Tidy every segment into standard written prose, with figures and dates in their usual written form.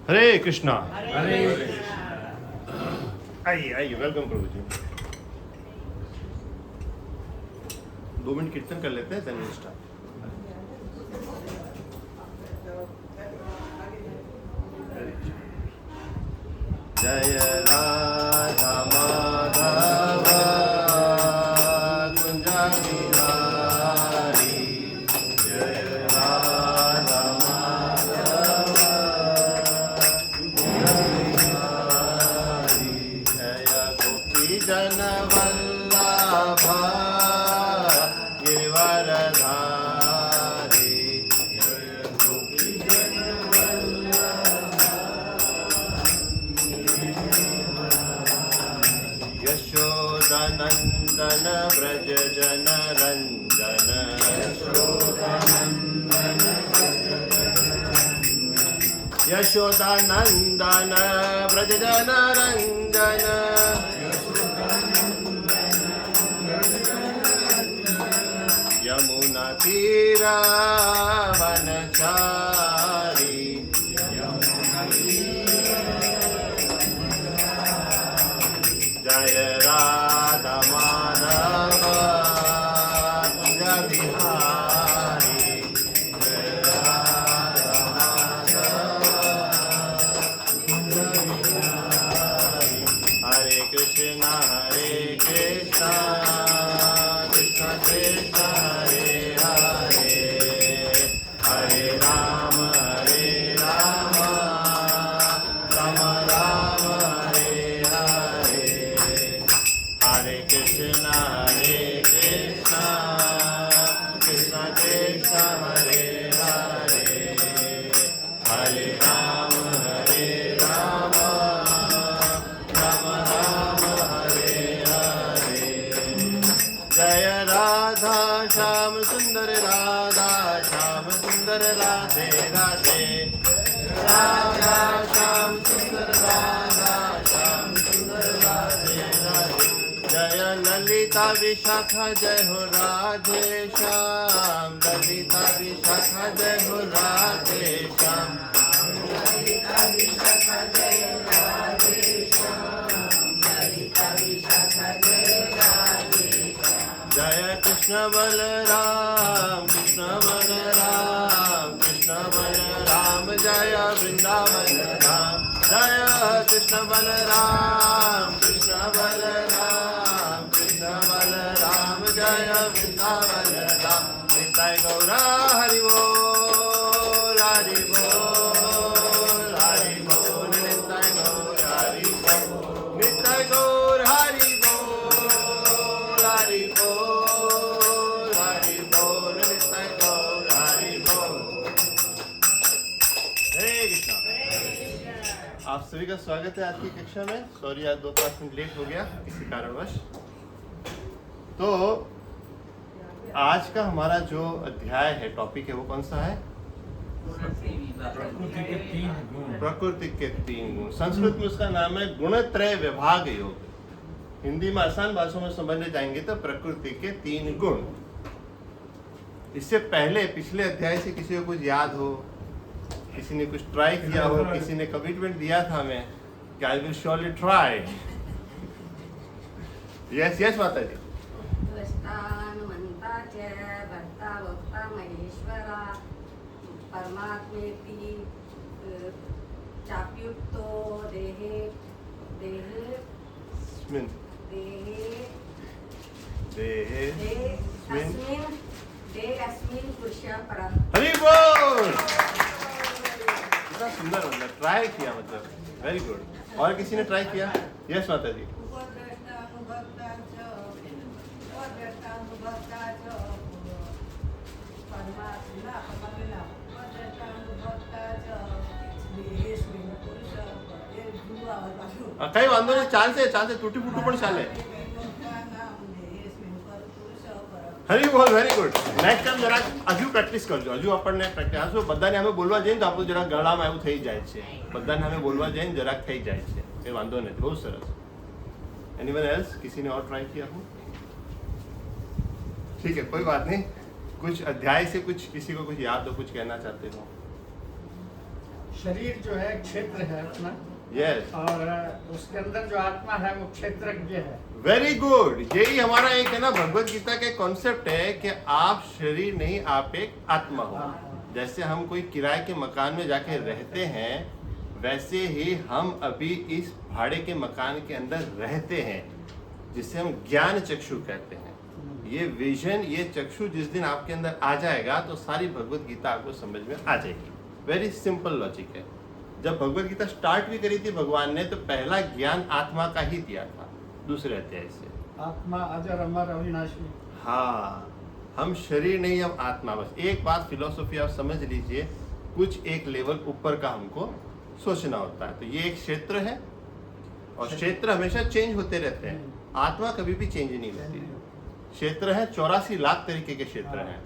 हरे कृष्णा। हरे आइए आइए, वेलकम प्रभु जी। 2 मिनट कीर्तन कर लेते हैं, देन वी स्टार्ट। जय राधा माधव कुंज बिहारी, जय राधा माधव कुंज बिहारी, जय गोपी जन वल्लभ गिरिवरधारी, जय गोपी जन यशोदानंदन व्रज जन रंजन, यशोदानंदन व्रज जन रंजन, यमुना तीरा वनचारी, जय राधा माधव कुंज बिहारी, जय राधा माधव कुंज बिहारी, हरे कृष्णा कृष्ण कृष्ण हरे हरे, हरे राम राम राम हरे हरे, हरे कृष्णा कृष्ण कृष्ण हरे हरे, हरे राम राम हरे हरे। जय राधा श्याम सुंदर राधा श्याम सुंदर राधे राधे, राधा श्याम सुंदर राधा श्याम सुंदर राधे राधे, जय ललिता विशाखा जय हो राधे श्याम, ललिता विशाखा जय हो राधे श्याम, ललिता विशाखा जय हो राधे श्याम, ललिता विशाखा जय राधे श्याम, जय कृष्ण बलराम कृष्ण बलराम कृष्ण बलराम, जय वृंदावन राम, जय कृष्ण बलराम कृष्ण बलराम कृष्ण बलराम, जय वृंदावन राम, निताय गौरा हरि बोल हरि बोल हरि बोल, निताय गौर हरि बोल, निताय गौर हरि बोल हरि बोल हरि बोल, निताय गौर हरि बोल। हरे कृष्णा। आप सभी का स्वागत है आज की कक्षा में। सॉरी आज 2-5 मिनट लेट हो गया किसी कारणवश। तो आज का हमारा जो अध्याय है, टॉपिक है, वो कौन सा है? प्रकृति के 3 गुण। प्रकृति के 3 गुण। संस्कृत में उसका नाम है गुणत्रय विभाग योग। हिंदी में आसान भाषा में समझने जाएंगे तो प्रकृति के 3 गुण। इससे पहले पिछले अध्याय से किसी को कुछ याद हो, किसी ने कुछ ट्राई किया हो, किसी ने कमिटमेंट दिया था हमें कि I will surely try. Yes yes माता जी। परमात्मेति चाप्युक्तो देहे देहे स्मिन् देहे देहे अस्मिन् देहस्मिन् पुरुषः परः। हरि बोल। कितना सुंदर मतलब ट्राई किया, मतलब वेरी गुड। और किसी ने ट्राई किया? यस माता जी। કઈ વાંધો નહીં, ચાલશે ચાલશે, તૂટી ફૂટું પણ ચાલે। હરી બોલ, વેરી ગુડ। નેક્સ્ટ ટાઈમ જરા હજુ પ્રેક્ટિસ કરજો, હજુ આપણને પ્રેક્ટિસ હજુ બધાને અમે બોલવા જઈએ તો આપણું જરા ગળામાં એવું થઈ જાય છે, બધાને અમે બોલવા જઈએ ને જરાક થઈ જાય છે, એ વાંધો નથી, બહુ સરસ। Anyone else? किसी ने और ट्राई किया हो? ठीक है, कोई बात नहीं। कुछ अध्याय से कुछ किसी को कुछ याद हो, कुछ कहना चाहते हो? शरीर जो है क्षेत्र है अपना, यस, और उसके अंदर जो आत्मा है वो क्षेत्रज्ञ है। Very good. यही हमारा एक है ना भगवत गीता के कॉन्सेप्ट है कि आप शरीर नहीं, आप एक आत्मा हो। जैसे हम कोई किराए के मकान में जाके रहते हैं, वैसे ही हम अभी इस भाड़े के मकान के अंदर रहते हैं, जिसे हम ज्ञान चक्षु कहते हैं। ये विजन, ये चक्षु जिस दिन आपके अंदर आ जाएगा तो सारी भगवत गीता आपको समझ में आ जाएगी। वेरी सिंपल लॉजिक है। जब भगवत गीता स्टार्ट भी करी थी भगवान ने, तो पहला ज्ञान आत्मा का ही दिया था, दूसरे अध्याय से। आत्मा अजर अमर अविनाशी। हाँ, हम शरीर नहीं, हम आत्मा। बस एक बात फिलोसॉफी आप समझ लीजिए, कुछ एक लेवल ऊपर का हमको सोचना होता है। तो ये एक क्षेत्र है, और क्षेत्र हमेशा चेंज होते रहते हैं, आत्मा कभी भी चेंज नहीं होती है। क्षेत्र है 84 लाख तरीके के क्षेत्र हैं।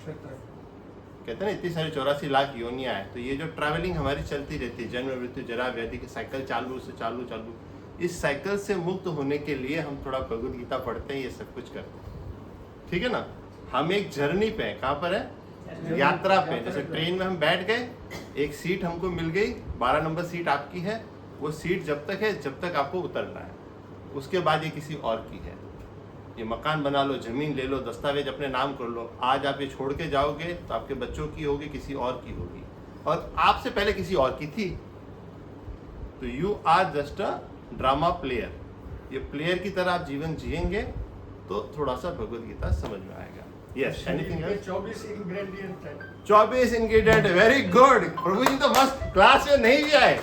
कहते हैं ना, इतनी सारी 84 लाख योनियां हैं। तो ये जो ट्रैवलिंग हमारी चलती रहती है, जन्म मृत्यु जरा व्याधि की साइकिल चालू से चालू, इस साइकिल से मुक्त होने के लिए हम थोड़ा भगवत गीता पढ़ते हैं, ये सब कुछ करते हैं। ठीक है ना। हम एक जर्नी पे हैं। कहाँ पर है? यात्रा पे। जैसे ट्रेन में हम बैठ गए, एक सीट हमको मिल गई, 12 नंबर सीट आपकी है। वो सीट जब तक है जब तक आपको उतरना है, उसके बाद ये किसी और की है। ये मकान बना लो, जमीन ले लो, दस्तावेज अपने नाम कर लो। आज आप ये छोड़ के जाओगे तो आपके बच्चों की होगी, किसी और की होगी, और आपसे पहले किसी और की थी। तो you are just a drama player. ये प्लेयर की तरह आप जीवन जिएंगे तो थोड़ा सा भगवत गीता समझ में आएगा। Yes, anything else? 24 इंग्रेडिएंट है। 24 इंग्रेडिएंट, वेरी गुड। प्रभु जी तो मस्त। क्लास में नहीं भी आए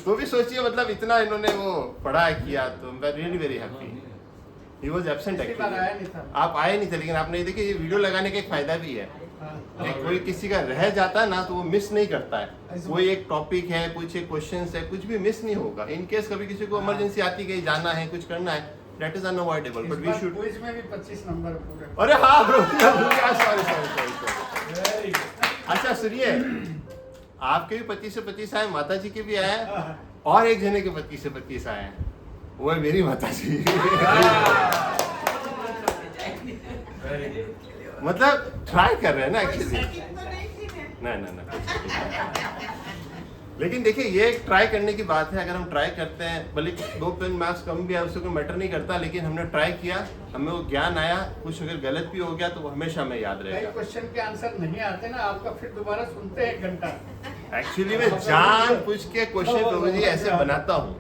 तो भी सोचिए, मतलब इतना इन्होंने वो पढ़ा किया, तो मैं really very happy. He was absent actually. आप आए नहीं थे, लेकिन आपने ये देखिए, ये वीडियो लगाने का एक फायदा भी है। कोई किसी का रह जाता है ना, तो वो मिस नहीं करता है। कोई एक टॉपिक है, कुछ एक क्वेश्चन है, कुछ भी मिस नहीं होगा। इन केस कभी किसी को इमरजेंसी आती, कहीं जाना है, कुछ करना है, that is unavoidable, but we should. Quiz में भी 25 नंबर पूरे। अरे हाँ, सॉरी। अच्छा सुनिए, आपके भी 25 से 25 आए, माता जी के भी आए, और एक जने के 25 से 25 आए हैं, वो है मेरी माता जी। मतलब ट्राई कर रहे हैं ना एक्चुअली। ना लेकिन देखिए, ये एक ट्राई करने की बात है। अगर हम ट्राई करते हैं, भले 2 पेन मार्क्स कम भी आए, उससे कोई मैटर नहीं करता, लेकिन हमने ट्राई किया, हमें वो ज्ञान आया। कुछ अगर गलत भी हो गया तो वो हमेशा हमें याद कई रहेगा। क्वेश्चन के आंसर नहीं आते ना, आपका फिर दोबारा सुनते हैं 1 घंटा। एक्चुअली मैं जान पूछ के क्वेश्चन प्रभु जी ऐसे बनाता हूँ।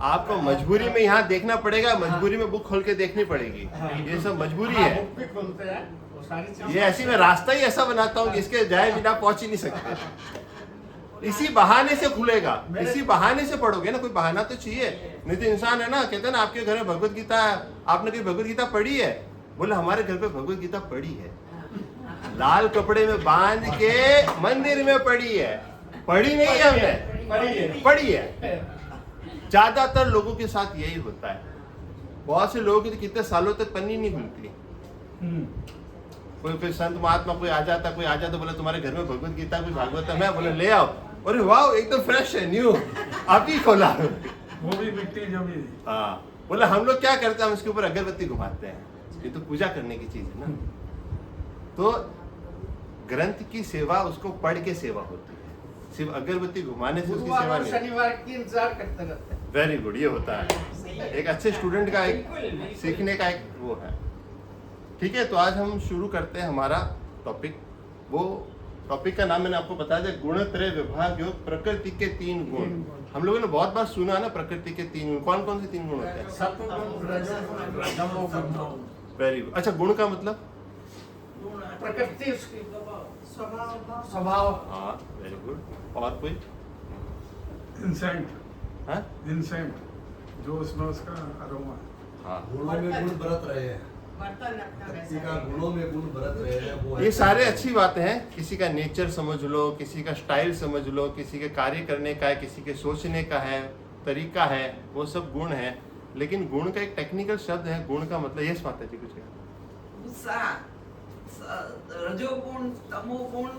आपको मजबूरी में यहाँ देखना पड़ेगा, मजबूरी में बुक खोल के देखनी पड़ेगी, ये सब मजबूरी है। बुक भी खोलते हैं, वो सारी चीजें। ये ऐसी मैं रास्ता ही ऐसा बनाता हूँ कि इसके जाए बिना पहुंच ही नहीं सकते। इसी बहाने से खुलेगा, इसी बहाने से पढ़ोगे ना, कोई बहाना तो चाहिए। नहीं तो इंसान है ना, कहते हैं ना, आपके घर में भगवत गीता है, आपने कोई भगवत गीता पढ़ी है? बोले हमारे घर पे भगवत गीता पढ़ी है, लाल कपड़े में बांध के मंदिर में पढ़ी है। पढ़ी नहीं है हमने, पढ़ी है। ज्यादातर लोगों के साथ यही होता है। बहुत से लोगों की तो कितने सालों तक पन्नी नहीं खुलती। कोई फिर संत महात्मा कोई आ जाता बोले तुम्हारे घर में भगवत गीता कोई भागवतम है, बोले ले आओ। अरे वाह, एकदम फ्रेश है, न्यू, अभी खोला। वो भी मिट्टी जमी। हाँ, बोले हम लोग क्या करते हैं, हम इसके ऊपर अगरबत्ती घुमाते हैं, ये तो पूजा करने की चीज है ना। तो ग्रंथ की सेवा उसको पढ़ के सेवा होती है, सिर्फ अगरबत्ती घुमाने से उसकी सेवा नहीं। शनिवार की इंतजार करते रहते हैं। वेरी गुड, ये होता है एक अच्छे स्टूडेंट का एक सीखने का एक वो है। ठीक है, तो आज हम शुरू करते हैं हमारा टॉपिक। वो टॉपिक का नाम मैंने आपको बता दिया, गुणत्रय विभाग योग, प्रकृति के 3 गुण। हम लोगों ने बहुत बार सुना ना प्रकृति के 3 गुण। कौन कौन से 3 गुण होते हैं? सत्वगुण, रजोगुण, तमोगुण। Very good. अच्छा, गुण का मतलब? प्रकृति, उसकी स्वभाव। हाँ, वेरी गुड। और कोई? इंसेंट, हाँ, इंसेंट जो उसमें उसका अरोमा। हाँ, गुणों में गुण बरत रहे हैं, व्यक्ति का गुणों में गुण बरत रहे हैं, वो ये सारे अच्छी बातें हैं। किसी का नेचर समझ लो, किसी का स्टाइल समझ लो, किसी के कार्य करने का है, किसी के सोचने का है, तरीका है, वो सब गुण है। लेकिन गुण का एक टेक्निकल शब्द है। गुण का मतलब, यस माता जी कुछ ગુસ્સા રજોગુણ તમોગુણ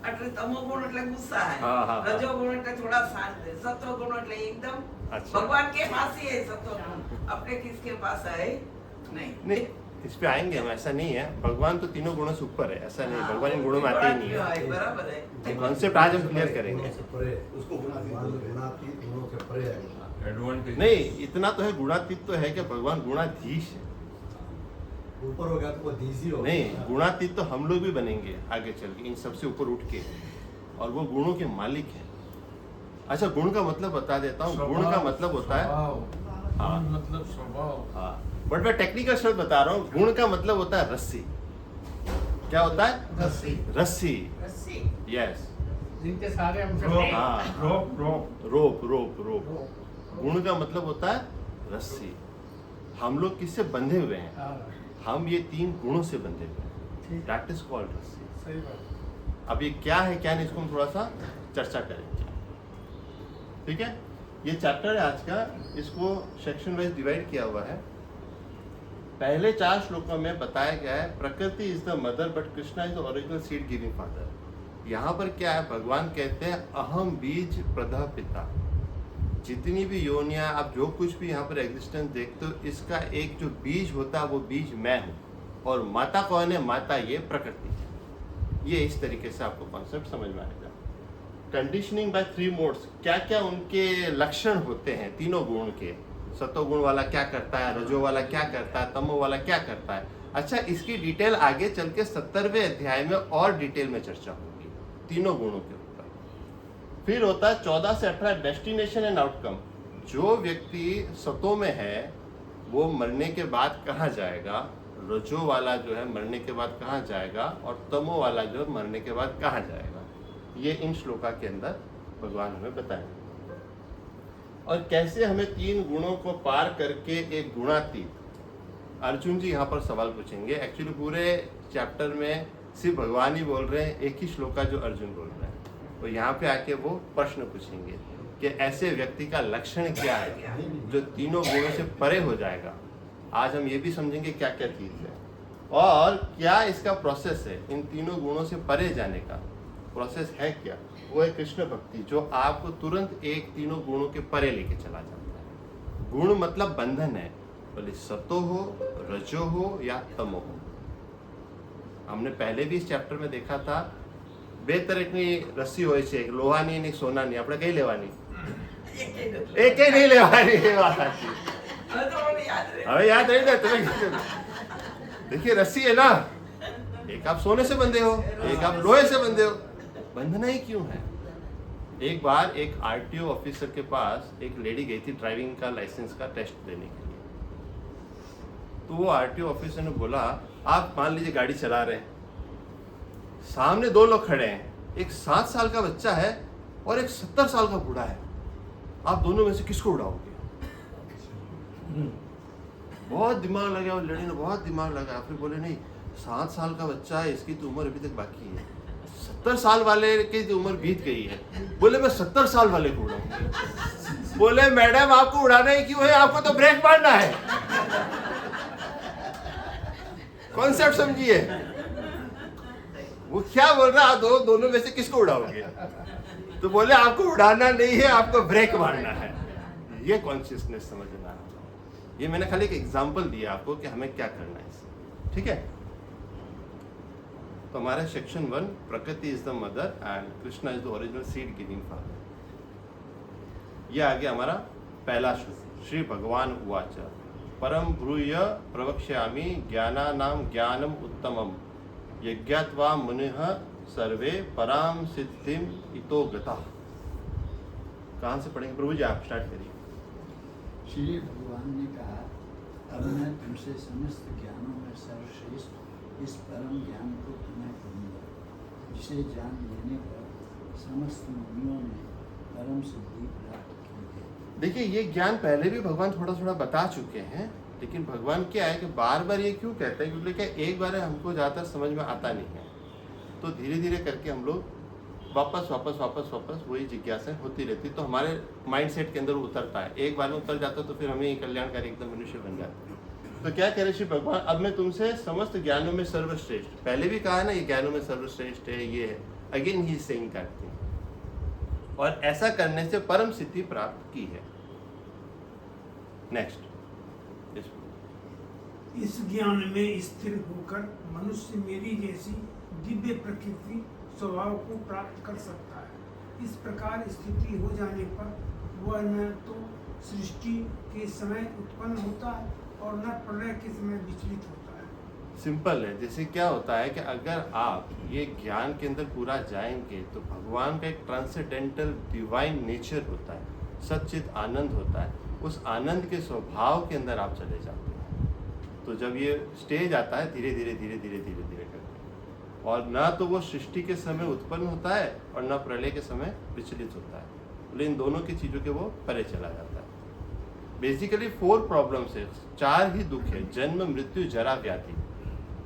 એટલે તમોગુણ એટલે ગુસ્સા है हाँ, हाँ, हाँ। रजोगुण એટલે थोड़ा शांत है सत्वगुण એટલે एकदम अच्छा। भगवान के पास ही है सत्वगुण अपने किसके पास है नहीं नहीं, इस पे आएंगे हम, ऐसा नहीं है। भगवान तो तीनों गुणों से ऊपर है, ऐसा नहीं, भगवान इन गुणों में आते ही नहीं है। बराबर है। ये कॉन्सेप्ट आज हम क्लियर करेंगे। गुणों से परे, उसको गुणातीत गुणों से परे है। एडवांटेज नहीं, इतना तो है, गुणातीत तो है कि भगवान गुणाधीश है। ऊपर हो गया तो वो दीजी हो नहीं, गुणातीत तो हम लोग भी बनेंगे आगे चल के, इन सबसे ऊपर उठ के, और वो गुणों के मालिक है। अच्छा, गुण का मतलब बता देता हूँ। गुण का मतलब होता है, हाँ, मतलब स्वभाव। हाँ, बट मैं टेक्निकल शब्द बता रहा हूँ। गुण का मतलब होता है रस्सी। क्या होता है? रस्सी। रस्सी, रस्सी। यस। जिनके सारे हम रोप, हाँ। रोप, रोप। रोप, रोप, रोप। गुण का मतलब होता है रस्सी। हम लोग किससे बंधे हुए हैं? हम ये 3 गुणों से बंधे हुए हैं। दैट इज कॉल्ड रस्सी। सही बात। अब ये क्या है क्या नहीं, इसको हम थोड़ा सा चर्चा करेंगे, ठीक है? ये चैप्टर है आज का, इसको सेक्शन वाइज डिवाइड किया हुआ है। पहले 4 श्लोकों में बताया गया है प्रकृति is the mother but Krishna is the original seed giving father. यहाँ पर क्या है, भगवान कहते हैं अहम बीज प्रदः पिता। जितनी भी योनियां, आप जो कुछ भी यहाँ पर एग्जिस्टेंस देखते हो, इसका एक जो बीज होता है वो बीज मैं हूँ। और माता कौन है? माता ये प्रकृति है। ये इस तरीके से आपको कॉन्सेप्ट समझ में आएगा। कंडीशनिंग बाय 3 मोड्स, क्या क्या उनके लक्षण होते हैं तीनों गुण के। सतोगुण वाला क्या करता है, रजो वाला क्या करता है, तमो वाला क्या करता है। अच्छा, इसकी डिटेल आगे चल के 70वें अध्याय में और डिटेल में चर्चा होगी तीनों गुणों के ऊपर। फिर होता है 14 से 18 डेस्टिनेशन एंड आउटकम। जो व्यक्ति सतों में है वो मरने के बाद कहाँ जाएगा, रजो वाला जो है मरने के बाद कहाँ जाएगा, और तमो वाला जो है मरने के बाद कहाँ जाएगा, ये इन श्लोका के अंदर भगवान हमें बताएंगे। और कैसे हमें 3 गुणों को पार करके एक गुणातीत। अर्जुन जी यहाँ पर सवाल पूछेंगे। एक्चुअली पूरे चैप्टर में सिर्फ भगवान ही बोल रहे हैं, एक ही श्लोका जो अर्जुन बोल रहे हैं। तो यहाँ पे आके वो प्रश्न पूछेंगे कि ऐसे व्यक्ति का लक्षण क्या है जो तीनों गुणों से परे हो जाएगा। आज हम ये भी समझेंगे क्या क्या चीज़ है और क्या इसका प्रोसेस है। इन तीनों गुणों से परे जाने का प्रोसेस है क्या, वो है कृष्ण भक्ति, जो आपको तुरंत एक तीनों गुणों के परे लेके चला जाता है। गुण मतलब बंधन है, भले सतो हो, रजो हो या तमो हो। हमने पहले भी इस चैप्टर में देखा था, બે તરીકની રસ્સી હોય છે, લોહાની ની સોનાની, આપણે કઈ લેવાની? એકે નહીં લેવાની, એ વાત સાચી। હવે યાદ રહી જાય તમે। देखिए रस्सी है ना, एक आप सोने से बंधे हो, एक आप लोहे से बंधे हो, बंधना ही क्यों है? एक बार एक आरटीओ ऑफिसर के पास एक लेडी गई थी ड्राइविंग का लाइसेंस का टेस्ट देने के लिए। तो वो आरटीओ ऑफिसर ने बोला, आप मान लीजिए गाड़ी चला रहे हैं, सामने 2 लोग खड़े हैं, एक 7 साल का बच्चा है और एक 70 साल का बूढ़ा है, आप दोनों में से किसको उड़ाओगे? बहुत दिमाग लगाया उस लड़की ने, बहुत दिमाग लगाया। फिर बोले नहीं, 7 साल का बच्चा है, इसकी तो उम्र अभी तक बाकी है, 70 साल वाले की तो उम्र बीत गई है। बोले मैं 70 साल वाले को उड़ाऊंगी। बोले मैडम आपको उड़ाना ही क्यों है, आपको तो ब्रेक मारना है। कॉन्सेप्ट समझिए, वो क्या बोल रहा है, दोनों में से किसको उड़ाओगे? तो बोले आपको उड़ाना नहीं है, आपको ब्रेक मारना है। ये कॉन्शियसनेस समझना है। ये मैंने खाली एक एग्जांपल दिया आपको कि हमें क्या करना है इससे, ठीक है? तो हमारा सेक्शन 1 प्रकृति is the mother and Krishna is the original seed giving father. ये आ गया हमारा पहला श्लोक। श्री भगवान उवाच परम ब्रूय प्रवक्ष्यामि ज्ञानानां ज्ञानम उत्तमम यज्ञात्वा मुनिः सर्वे पराम सिद्धिम इतो गताः। कहाँ से पढ़ेंगे प्रभु जी, आप स्टार्ट करिए। श्री भगवान ने कहा, अब मैं तुमसे समस्त ज्ञानों में सर्वश्रेष्ठ इस परम ज्ञान को तुम्हें कहूँगा, जिसे जान लेने पर समस्त मुनियों ने परम सिद्धि प्राप्त की है। देखिए, ये ज्ञान पहले भी भगवान थोड़ा थोड़ा बता चुके हैं, लेकिन भगवान क्या है कि बार बार ये क्यों कहते हैं, क्योंकि क्या एक बार हमको ज़्यादातर समझ में आता नहीं है, तो धीरे धीरे करके हम लोग वापस वही जिज्ञासा होती रहती, तो हमारे माइंडसेट के अंदर उतरता है। एक बार में उतर जाता तो फिर हमें ही कल्याणकारी एकदम मनुष्य बन जाते हैं। तो क्या कह रहे श्री भगवान, अब मैं तुमसे समस्त ज्ञानों में सर्वश्रेष्ठ, पहले भी कहा है ना ये ज्ञानों में सर्वश्रेष्ठ है, ये है, again he saying that thing, और ऐसा करने से परम सिद्धि प्राप्त की है। नेक्स्ट इस ज्ञान में स्थिर होकर मनुष्य मेरी जैसी दिव्य प्रकृति स्वभाव को प्राप्त कर सकता है। इस प्रकार स्थिति हो जाने पर वह न तो सृष्टि के समय उत्पन्न होता है और न प्रलय के समय विचलित होता है। सिंपल है। जैसे क्या होता है कि अगर आप ये ज्ञान के अंदर पूरा जाएंगे तो भगवान का एक ट्रांसेंडेंटल डिवाइन नेचर होता है, सच्चित आनंद होता है, उस आनंद के स्वभाव के अंदर आप चले जाते हैं। तो जब ये स्टेज आता है धीरे धीरे धीरे धीरे धीरे धीरे करके, और ना तो वो सृष्टि के समय उत्पन्न होता है और ना प्रलय के समय विचलित होता है, बोले इन दोनों की चीज़ों के वो परे चला जाता है। बेसिकली 4 प्रॉब्लम्स है, 4 ही दुख है, जन्म मृत्यु जरा व्याधि।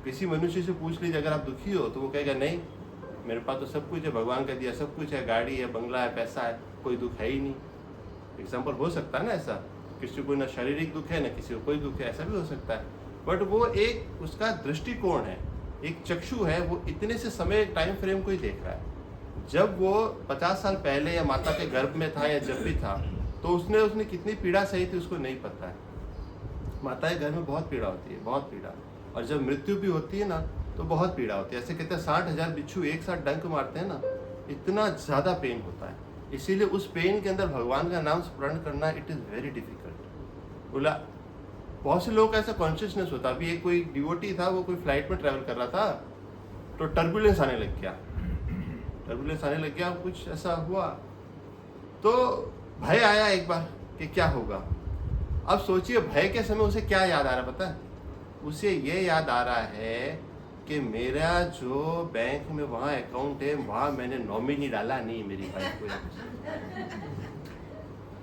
किसी मनुष्य से पूछ लीजिए अगर आप दुखी हो तो वो कहेगा नहीं, मेरे पास तो सब कुछ है, भगवान का दिया सब कुछ है, गाड़ी है, बंगला है, पैसा है, कोई दुख है ही नहीं। एग्जाम्पल हो सकता है ना ऐसा, किसी को ना शारीरिक दुख है ना किसी को कोई दुख है, ऐसा भी हो सकता है। बट वो एक उसका दृष्टिकोण है, एक चक्षु है, वो इतने से समय टाइम फ्रेम को ही देख रहा है। जब वो 50 साल पहले या माता के गर्भ में था या जब भी था तो उसने कितनी पीड़ा सही थी उसको नहीं पता है। माता के घर में बहुत पीड़ा होती है, बहुत पीड़ा, और जब मृत्यु भी होती है ना तो बहुत पीड़ा होती है। ऐसे कहते हैं 60,000 बिच्छू एक साथ डंक मारते हैं ना, इतना ज़्यादा पेन होता है। इसीलिए उस पेन के अंदर भगवान का नाम स्मरण करना इट इज़ वेरी डिफिकल्ट। बोला बहुत से लोगों का ऐसा कॉन्शियसनेस होता है। अभी एक कोई डिवोटी था, वो कोई फ्लाइट में ट्रैवल कर रहा था तो टर्बुलेंस आने लग गया, कुछ ऐसा हुआ तो भय आया एक बार कि क्या होगा। अब सोचिए भय के समय उसे क्या याद आ रहा पता है? उसे ये याद आ रहा है कि मेरा जो बैंक में वहाँ अकाउंट है वहाँ मैंने नॉमिनी डाला नहीं मेरी वाइफ को,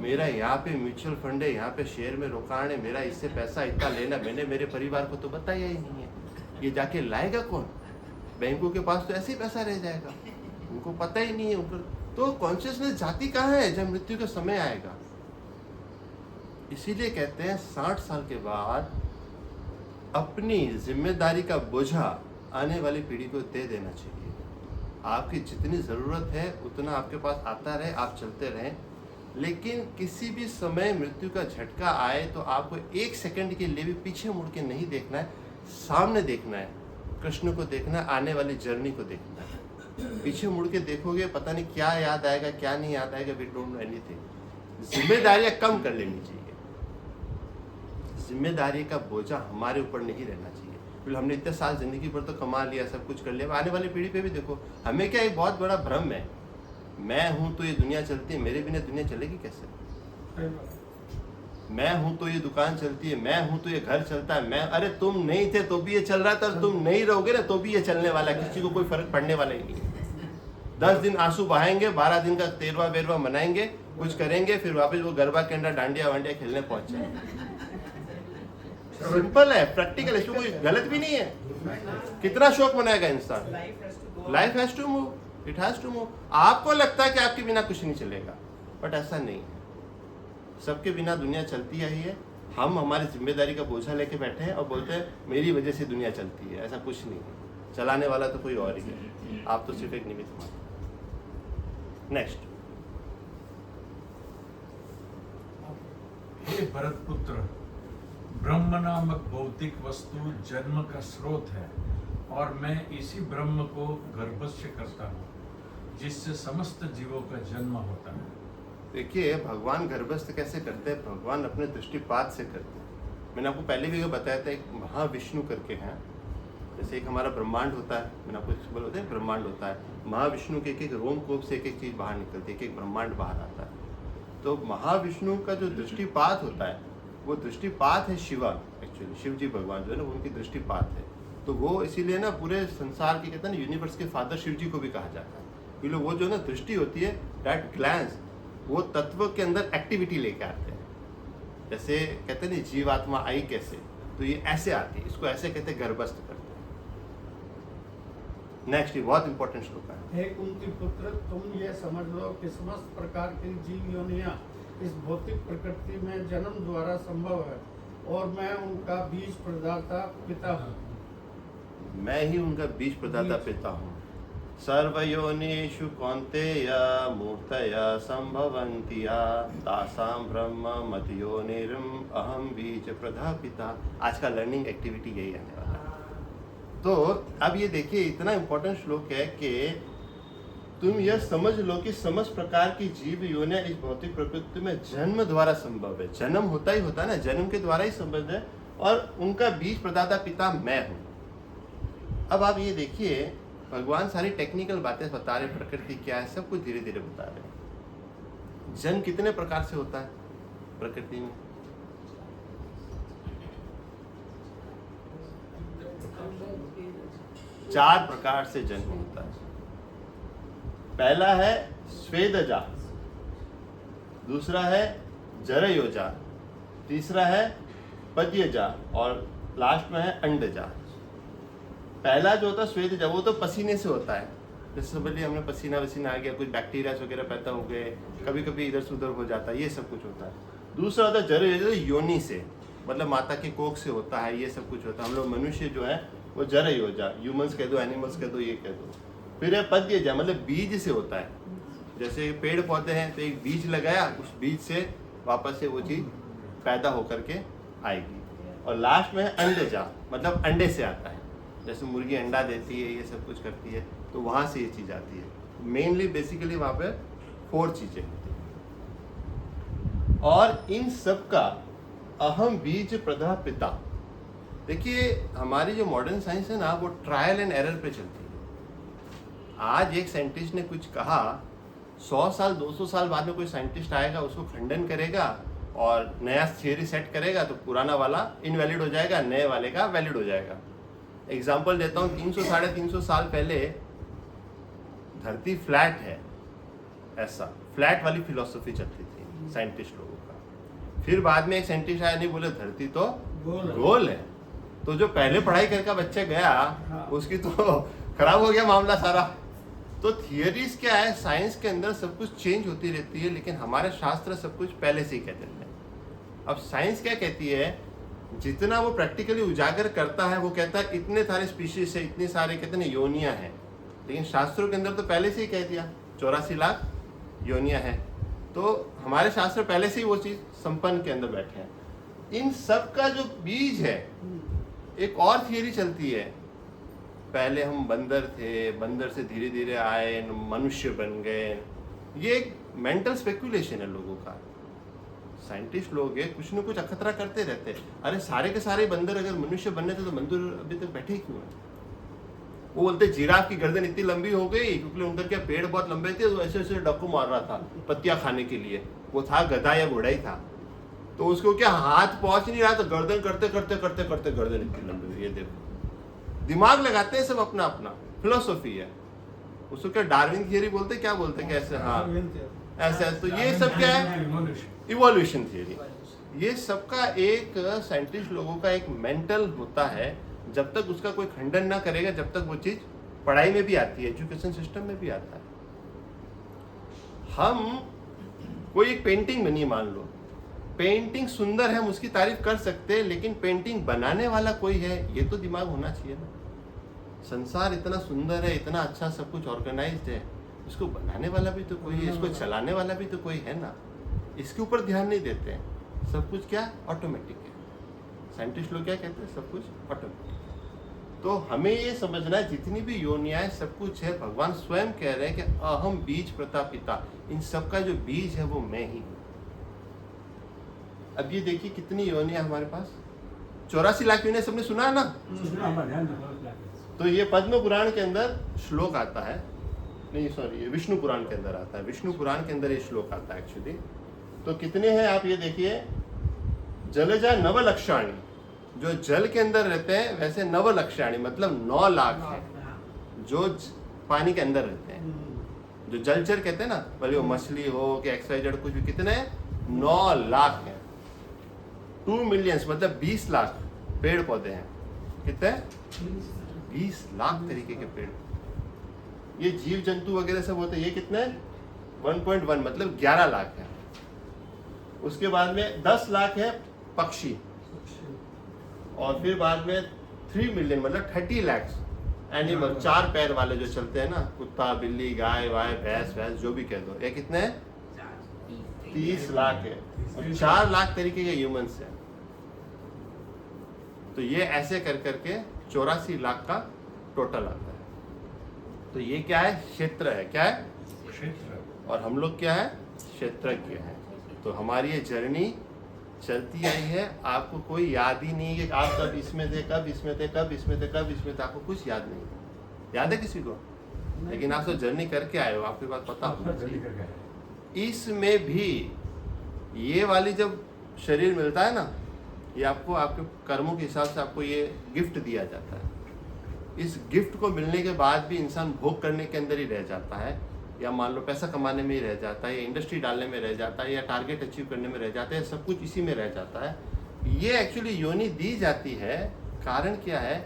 मेरा यहाँ पे म्यूचुअल फंड है, यहाँ पे शेयर में रोकाण है, मेरा इससे पैसा इतना लेना मैंने मेरे परिवार को तो बताया ही नहीं है। ये जाके लाएगा कौन? बैंकों के पास तो ऐसे ही पैसा रह जाएगा, उनको पता ही नहीं है उनको। तो कॉन्शियसनेस जाती कहाँ है जब मृत्यु का समय आएगा। इसीलिए कहते हैं 60 साल के बाद अपनी जिम्मेदारी का बोझा आने वाली पीढ़ी को दे देना चाहिए। आपकी जितनी ज़रूरत है उतना आपके पास आता रहे, आप चलते रहें, लेकिन किसी भी समय मृत्यु का झटका आए तो आपको 1 सेकंड के लिए भी पीछे मुड़ के नहीं देखना है, सामने देखना है, कृष्ण को देखना है, आने वाली जर्नी को देखना है। पीछे मुड़ के देखोगे पता नहीं क्या याद आएगा क्या नहीं याद आएगा, वी डोंट नो एनीथिंग। जिम्मेदारियां कम कर लेनी चाहिए, जिम्मेदारी का बोझा हमारे ऊपर नहीं रहना चाहिए। फिर हमने इतने साल जिंदगी भर तो कमा लिया, सब कुछ कर लिया, आने वाली पीढ़ी पे भी देखो। हमें क्या एक बहुत बड़ा भ्रम है, मैं हूं तो ये दुनिया चलती है, मेरे बिना दुनिया चलेगी कैसे? मैं हूं तो ये दुकान चलती है, मैं हूं तो ये घर चलता है, मैं, अरे तुम नहीं थे तो भी ये चल रहा था, और तुम नहीं रहोगे ना तो भी ये चलने वाला है, किसी को कोई फर्क पड़ने वाला ही नहीं है। 10 दिन आंसू बहाएंगे, 12 दिन का 13वां 12वां मनाएंगे, कुछ करेंगे, फिर वापस वो गरबा केंडा डांडिया वांडिया खेलने पहुंच जाएंगे। सिंपल है, प्रैक्टिकल है, इसमें कोई गलत भी नहीं है। कितना शौक मनाएगा इंसान? Life has to move, it has to move. आपको लगता है कि आपके बिना कुछ नहीं चलेगा, बट ऐसा नहीं है। सबके बिना दुनिया चलती ही है। हम हमारी जिम्मेदारी का बोझा लेके बैठे हैं और बोलते हैं मेरी वजह से दुनिया चलती है। ऐसा कुछ नहीं है, चलाने वाला तो कोई और ही है, आप तो सिर्फ एक निमित्त मात्र। नेक्स्ट। हे भरत पुत्र, ब्रह्म नामक भौतिक वस्तु जन्म का स्रोत है और मैं इसी ब्रह्म को गर्भस्य करता हूँ जिससे समस्त जीवों का जन्म होता है। देखिए भगवान गर्भस्थ कैसे करते हैं? भगवान अपने दृष्टिपात से करते हैं। मैंने आपको पहले भी बताया था, एक महाविष्णु करके हैं। जैसे एक हमारा ब्रह्मांड होता है, मैंने आपको बोलते हैं ब्रह्मांड होता है, महाविष्णु के एक रोमकूप से एक चीज़ बाहर निकलती है, एक ब्रह्मांड बाहर आता है। तो महाविष्णु का जो दृष्टिपात होता है वो दृष्टिपात है शिवा, एक्चुअली शिव जी भगवान जो है ना उनकी दृष्टिपात है। तो वो इसीलिए ना पूरे संसार के कहते हैं ना यूनिवर्स के फादर शिव जी को भी कहा जाता है, क्योंकि वो जो ना दृष्टि होती है, दैट ग्लैंस, वो तत्व के अंदर एक्टिविटी लेके आते हैं। जैसे कहते हैं ना जीवात्मा आई कैसे, तो ये ऐसे आती है, इसको ऐसे कहते हैं गर्भस्थ करते हैं। नेक्स्ट, ये बहुत इंपॉर्टेंट श्लोक है। हे कुंती पुत्र, तुम ये समझ लो कि समस्त प्रकार की जीव योनियां इस भौतिक प्रकृति में जन्म द्वारा संभव है और मैं उनका बीज प्रदाता पिता हूँ। मैं ही उनका बीज प्रदाता पिता हूँ। सर्वयोनिषु कौन्तेय मूर्तया संभवन्ति या तासां ब्रह्म मतियोनिर्म अहम बीज प्रजापिता। आज का लर्निंग एक्टिविटी यही आने वाला है। तो अब ये देखिए, इतना इम्पोर्टेंट श्लोक है कि तुम यह समझ लो कि समस्त प्रकार की जीव योनियां इस भौतिक प्रकृति में जन्म द्वारा संभव है। जन्म होता ही होता है ना, जन्म के द्वारा ही संभव है, और उनका बीज प्रदाता पिता मैं हूं। अब आप ये देखिए, भगवान सारी टेक्निकल बातें बता रहे, प्रकृति क्या है, सब कुछ धीरे धीरे बता रहे। जन्म कितने प्रकार से होता है प्रकृति में? चार प्रकार से जन्म होता है। पहला है स्वेदजा, दूसरा है जरयोजा, तीसरा है पद्यजा, और लास्ट में है अंडजा। पहला जो होता है स्वेदजा, वो तो पसीने से होता है। जैसे बोलिए हमने पसीना वसीना आ गया, कुछ बैक्टीरिया वगैरह पैदा हो गए, कभी कभी इधर से उधर हो जाता है, ये सब कुछ होता है। दूसरा होता है जरयोजा, योनि से, मतलब माता के कोख से होता है, ये सब कुछ होता है। हम लोग मनुष्य जो है वो जरयोजा, ह्यूमंस कह दो, एनिमल्स कह दो, ये कह दो। फिर है पद्यजा, मतलब बीज से होता है। जैसे पेड़ पौधे हैं तो एक बीज लगाया, उस बीज से वापस से वो चीज पैदा होकर के आएगी। और लास्ट में है अंडजा, मतलब अंडे से आता है। जैसे मुर्गी अंडा देती है, ये सब कुछ करती है, तो वहां से ये चीज आती है। मेनली बेसिकली वहां पे 4 चीजें होती हैं, और इन सब का अहम बीज प्रदा पिता। देखिए, हमारी जो मॉडर्न साइंस है ना, वो ट्रायल एंड एरर पे चलती है। आज एक साइंटिस्ट ने कुछ कहा, 100 साल 200 साल बाद में कोई साइंटिस्ट आएगा, उसको खंडन करेगा और नया थियरी सेट करेगा, तो पुराना वाला इनवैलिड हो जाएगा, नए वाले का वैलिड हो जाएगा। एग्जाम्पल देता हूँ, 300-350 साल पहले धरती फ्लैट है, ऐसा फ्लैट वाली फिलॉसफी चलती थी साइंटिस्ट लोगों का। फिर बाद में एक साइंटिस्ट आया, नहीं बोले धरती तो गोल है। तो जो पहले पढ़ाई करके बच्चा गया, उसकी तो खराब हो गया मामला सारा। तो थियरीज क्या है, साइंस के अंदर सब कुछ चेंज होती रहती है, लेकिन हमारे शास्त्र सब कुछ पहले से ही कहते हैं। अब साइंस क्या कहती है, जितना वो प्रैक्टिकली उजागर करता है, वो कहता है इतने सारे स्पीशीज है, इतने सारे कितने योनियां हैं, लेकिन शास्त्रों के अंदर तो पहले से ही कह दिया 84 लाख योनियां हैं। तो हमारे शास्त्र पहले से ही वो चीज संपन्न के अंदर बैठे हैं। इन सब का जो बीज है, एक और थियरी चलती है, पहले हम बंदर थे, बंदर से धीरे धीरे आए, मनुष्य बन गए। ये एक मेंटल स्पेकुलेशन है लोगों का। साइंटिस्ट लोग कुछ न कुछ अखतरा करते रहते हैं। अरे सारे के सारे बंदर अगर मनुष्य बनने थे तो बंदर अभी तक बैठे क्यों हैं? वो बोलते जिराफ की गर्दन इतनी लंबी हो गई क्योंकि उनका क्या पेड़ बहुत लंबे थे, तो ऐसे ऐसे डक्कू मार रहा था पत्तियां खाने के लिए। वो था गधा या घोड़ा ही था, तो उसको क्या हाथ पहुंच नहीं रहा, तो गर्दन करते करते करते करते गर्दन इतनी लंबी हुई। ये देखो, दिमाग लगाते हैं सब, अपना अपना फिलोसफी है। उसको क्या डार्विन थियरी बोलते, क्या बोलते हैं, कैसे? हाँ ऐसे। तो ये सब क्या है, इवोल्यूशन थियरी। ये सबका एक साइंटिस्ट लोगों का एक मेंटल होता है। जब तक उसका कोई खंडन ना करेगा, जब तक वो चीज पढ़ाई में भी आती है, एजुकेशन सिस्टम में भी आता है। हम कोई एक पेंटिंग बनी, मान लो पेंटिंग सुंदर है, हम उसकी तारीफ कर सकते हैं, लेकिन पेंटिंग बनाने वाला कोई है, ये तो दिमाग होना चाहिए ना। संसार इतना सुंदर है, इतना अच्छा सब कुछ ऑर्गेनाइज्ड है, इसको बनाने वाला भी तो कोई है, इसको चलाने वाला भी तो कोई है ना। इसके ऊपर ध्यान नहीं देते हैं। सब कुछ क्या ऑटोमेटिक है। साइंटिस्ट लोग क्या कहते हैं, सब कुछ ऑटोमेटिक। तो हमें ये समझना है, जितनी भी योनियां सब कुछ है, भगवान स्वयं कह रहे हैं कि अहम बीज प्रतापिता, इन सब का जो बीज है वो मैं ही हूं। अब ये देखिए कितनी योनियां हमारे पास, 84 लाख योनियां, सबने सुना है ना। तो ये पद्म पुराण के अंदर श्लोक आता है, नहीं सॉरी, ये विष्णु पुराण के अंदर आता है। विष्णु पुराण के अंदर ये श्लोक आता है एक्चुअली। तो कितने हैं आप ये देखिए, जलजा नवलक्षाणी, जो जल के अंदर रहते हैं, वैसे नवलक्षाणी मतलब 9 लाख है जो पानी के अंदर रहते हैं, जो जलचर कहते हैं ना, भले वो मछली हो कि एक्सवाइजेड कुछ भी। कितने? 9 लाख है। 2 मिलियंस मतलब 20 लाख पेड़ पौधे हैं। कितने? 20 लाख तरीके के पेड़। ये जीव जंतु वगैरह सब होते हैं। ये कितने? 1.1 मतलब 11 लाख है। उसके बाद में 10 लाख है पक्षी, और फिर बाद में 3 मिलियन मतलब 30 लाख एनिमल, 4 पैर वाले जो चलते हैं ना, कुत्ता, बिल्ली, गाय वाय, भैंस वैंस, जो भी कह दो, ये कितने हैं? 30 लाख है, और 4 लाख तरीके के ह्यूमंस हैं। तो ये ऐसे कर करके 84 लाख का टोटल आता है। तो ये क्या है? क्षेत्र है। क्या है? क्षेत्र। और हम लोग क्या है? क्षेत्रज्ञ है। तो हमारी ये जर्नी चलती आई है, आपको कोई याद ही नहीं है कि आप कब इसमें थे, कब इसमें थे, कब इसमें थे, कब इसमें थे, आपको कुछ याद नहीं। याद है किसी को? लेकिन आप तो जर्नी करके आए हो, आपके पास पता होना चाहिए। इसमें भी ये वाली जब शरीर मिलता है ना, ये आपको आपके कर्मों के हिसाब से आपको ये गिफ्ट दिया जाता है। इस गिफ्ट को मिलने के बाद भी इंसान भोग करने के अंदर ही रह जाता है, या मान लो पैसा कमाने में ही रह जाता है, या इंडस्ट्री डालने में रह जाता है, या टारगेट अचीव करने में रह जाता है, सब कुछ इसी में रह जाता है। ये एक्चुअली योनि दी जाती है, कारण क्या है?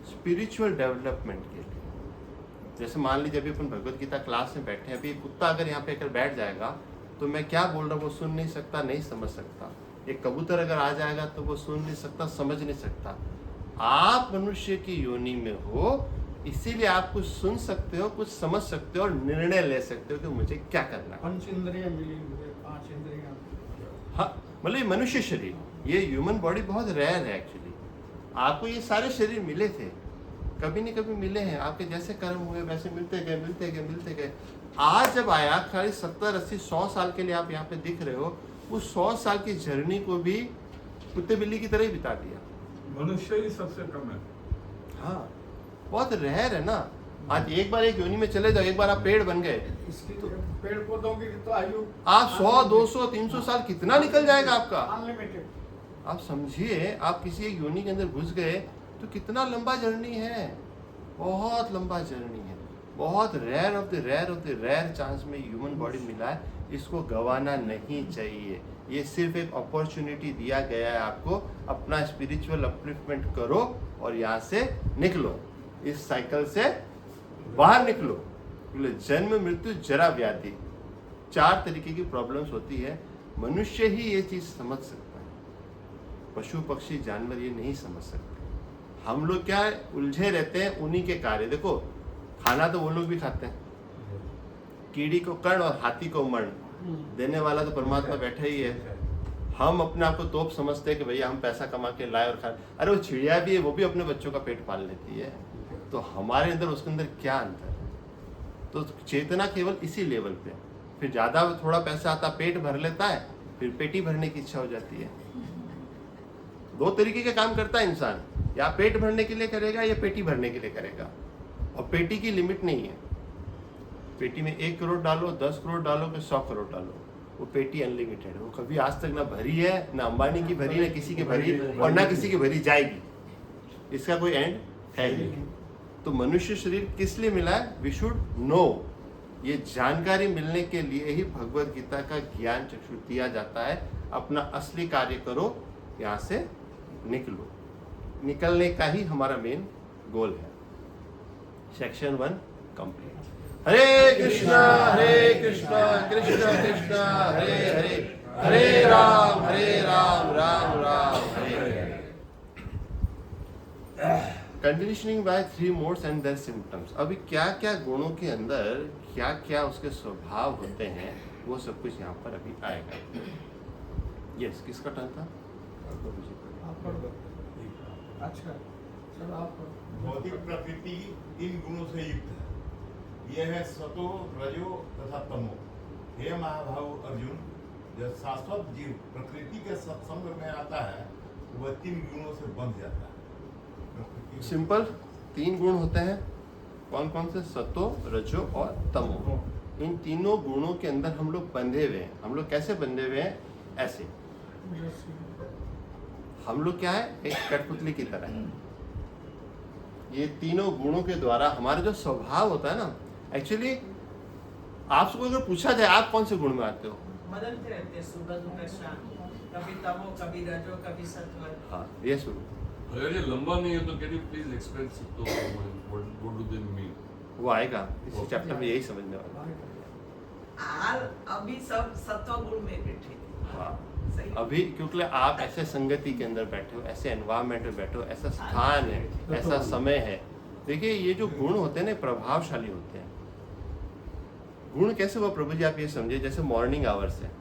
स्पिरिचुअल डेवलपमेंट के लिए। जैसे मान लीजिए अभी अपन भगवत गीता क्लास में बैठे हैं, अभी कुत्ता अगर यहाँ पे आकर बैठ जाएगा तो मैं क्या बोल रहा हूँ वो सुन नहीं सकता, नहीं समझ सकता। एक कबूतर अगर आ जाएगा तो वो सुन नहीं सकता, समझ नहीं सकता। आप मनुष्य की योनि में हो, इसीलिए आप कुछ सुन सकते हो, कुछ समझ सकते हो और निर्णय ले सकते हो कि मुझे क्या करना है। 5 इंद्रियां मिली मुझे, 5 इंद्रियां। हाँ, मतलब ये मनुष्य शरीर, ये ह्यूमन बॉडी बहुत रेयर है एक्चुअली। आपको ये सारे शरीर मिले थे, कभी नहीं कभी मिले हैं, आपके जैसे कर्म हुए वैसे मिलते गए मिलते गए मिलते गए। आज जब आया, खाली 70, 80, 100 साल के लिए आप यहाँ पे दिख रहे हो, उस 100 साल की जर्नी को भी कुत्ते बिल्ली की तरह ही बिता दिया। मनुष्य ही सबसे कम है। हाँ, बहुत रेयर है ना। आज एक बार एक योनि में चले जाओ, एक बार आप पेड़ बन गए, इसकी तो पेड़ पौधों की तो आयु आप 100, 200, 300 साल कितना निकल जाएगा आपका। अनलिमिटेड। आप समझिए, आप किसी एक योनि के अंदर घुस गए तो कितना लंबा जर्नी है, बहुत लंबा जर्नी है। बहुत rare of the rare chance में ह्यूमन बॉडी मिला है, इसको गंवाना नहीं चाहिए। ये सिर्फ एक अपॉर्चुनिटी दिया गया है आपको, अपना स्पिरिचुअल अपलिफ्टमेंट करो और यहाँ से निकलो, इस साइकिल से बाहर निकलो। जन्म, मृत्यु, जरा, व्याधि, 4 तरीके की प्रॉब्लम्स होती है। मनुष्य ही ये चीज समझ सकता है, पशु पक्षी जानवर ये नहीं समझ सकते। हम लोग क्या उलझे रहते हैं उन्हीं के कार्य। देखो, खाना तो वो लोग भी खाते हैं, कीड़ी को कर्ण और हाथी को मर्ण देने वाला तो परमात्मा बैठा ही है। हम अपने आप को तोप समझते हैं कि भैया हम पैसा कमा के लाए और खाए। अरे वो चिड़िया भी है, वो भी अपने बच्चों का पेट पाल लेती है। तो हमारे अंदर उसके अंदर क्या अंतर है? तो चेतना केवल इसी लेवल पे। फिर ज्यादा थोड़ा पैसा आता, पेट भर लेता है, फिर पेटी भरने की इच्छा हो जाती है। 2 तरीके के काम करता है इंसान, या पेट भरने के लिए करेगा या पेटी भरने के लिए करेगा। और पेटी की लिमिट नहीं है। पेटी में 1 करोड़ डालो, 10 करोड़ डालो, कि 100 करोड़ डालो, वो पेटी अनलिमिटेड है। वो कभी आज तक ना भरी है, ना अंबानी की भरी, ना किसी की भरी, और ना किसी की भरी जाएगी। इसका कोई एंड है ही नहीं। तो मनुष्य शरीर किस लिए मिला है? We should know. ये जानकारी मिलने के लिए ही भगवत गीता का ज्ञान चक्षु दिया जाता है। अपना असली कार्य करो, यहाँ से निकलो। निकलने का ही हमारा मेन गोल है। Section 1 complete. Hare Krishna Krishna Krishna Hare Hare, Hare Ram Ram Ram Hare Hare. Conditioning by 3 modes and their symptoms. अभी क्या क्या गुणों के अंदर क्या क्या उसके स्वभाव होते हैं, वो सब कुछ यहाँ पर अभी आएगा। यस, किसका टर्न था? आप कर दो। अच्छा, चलो आप करो। भौतिक प्रकृति 3 गुणों से युक्त है। यह है सतो, रजो तथा तमो। हे महाभाव अर्जुन, जब शाश्वत जीव प्रकृति के सत्संग में आता है, वह 3 गुणों से बंध जाता है। सिंपल 3 गुण होते हैं। कौन कौन से? सतो, रजो और तमो। इन तीनों गुणों के अंदर हम लोग बंधे हुए हैं। हम लोग कैसे बंधे हुए हैं? ऐसे। हम लोग क्या है? एक कठपुतली की तरह है। ये तीनों गुणों के द्वारा हमारा जो स्वभाव होता है ना, एक्चुअली आपसे अगर पूछा जाए आप कौन से गुण में आते हो? बदलते रहते हैं, सुबह दोपहर शाम, कभी तमो, कभी रजो, कभी सत्व। हाँ, ये शुरू। अगर ये लंबा नहीं है तो कैन यू प्लीज एक्सप्लेन तो व्हाट डू दे मीन? वो आएगा इसी चैप्टर में, यही समझने वाला। अभी सब सत्व गुण में बैठे। हाँ, सही। अभी क्योंकि आप ऐसे संगति के अंदर बैठे हो, ऐसे एनवायरमेंट में बैठे हो, ऐसा स्थान है, ऐसा समय है। देखिए ये जो गुण होते हैं ना प्रभावशाली होते हैं। गुण कैसे हुआ प्रभु जी, आप ये समझिए जैसे मॉर्निंग आवर्स है,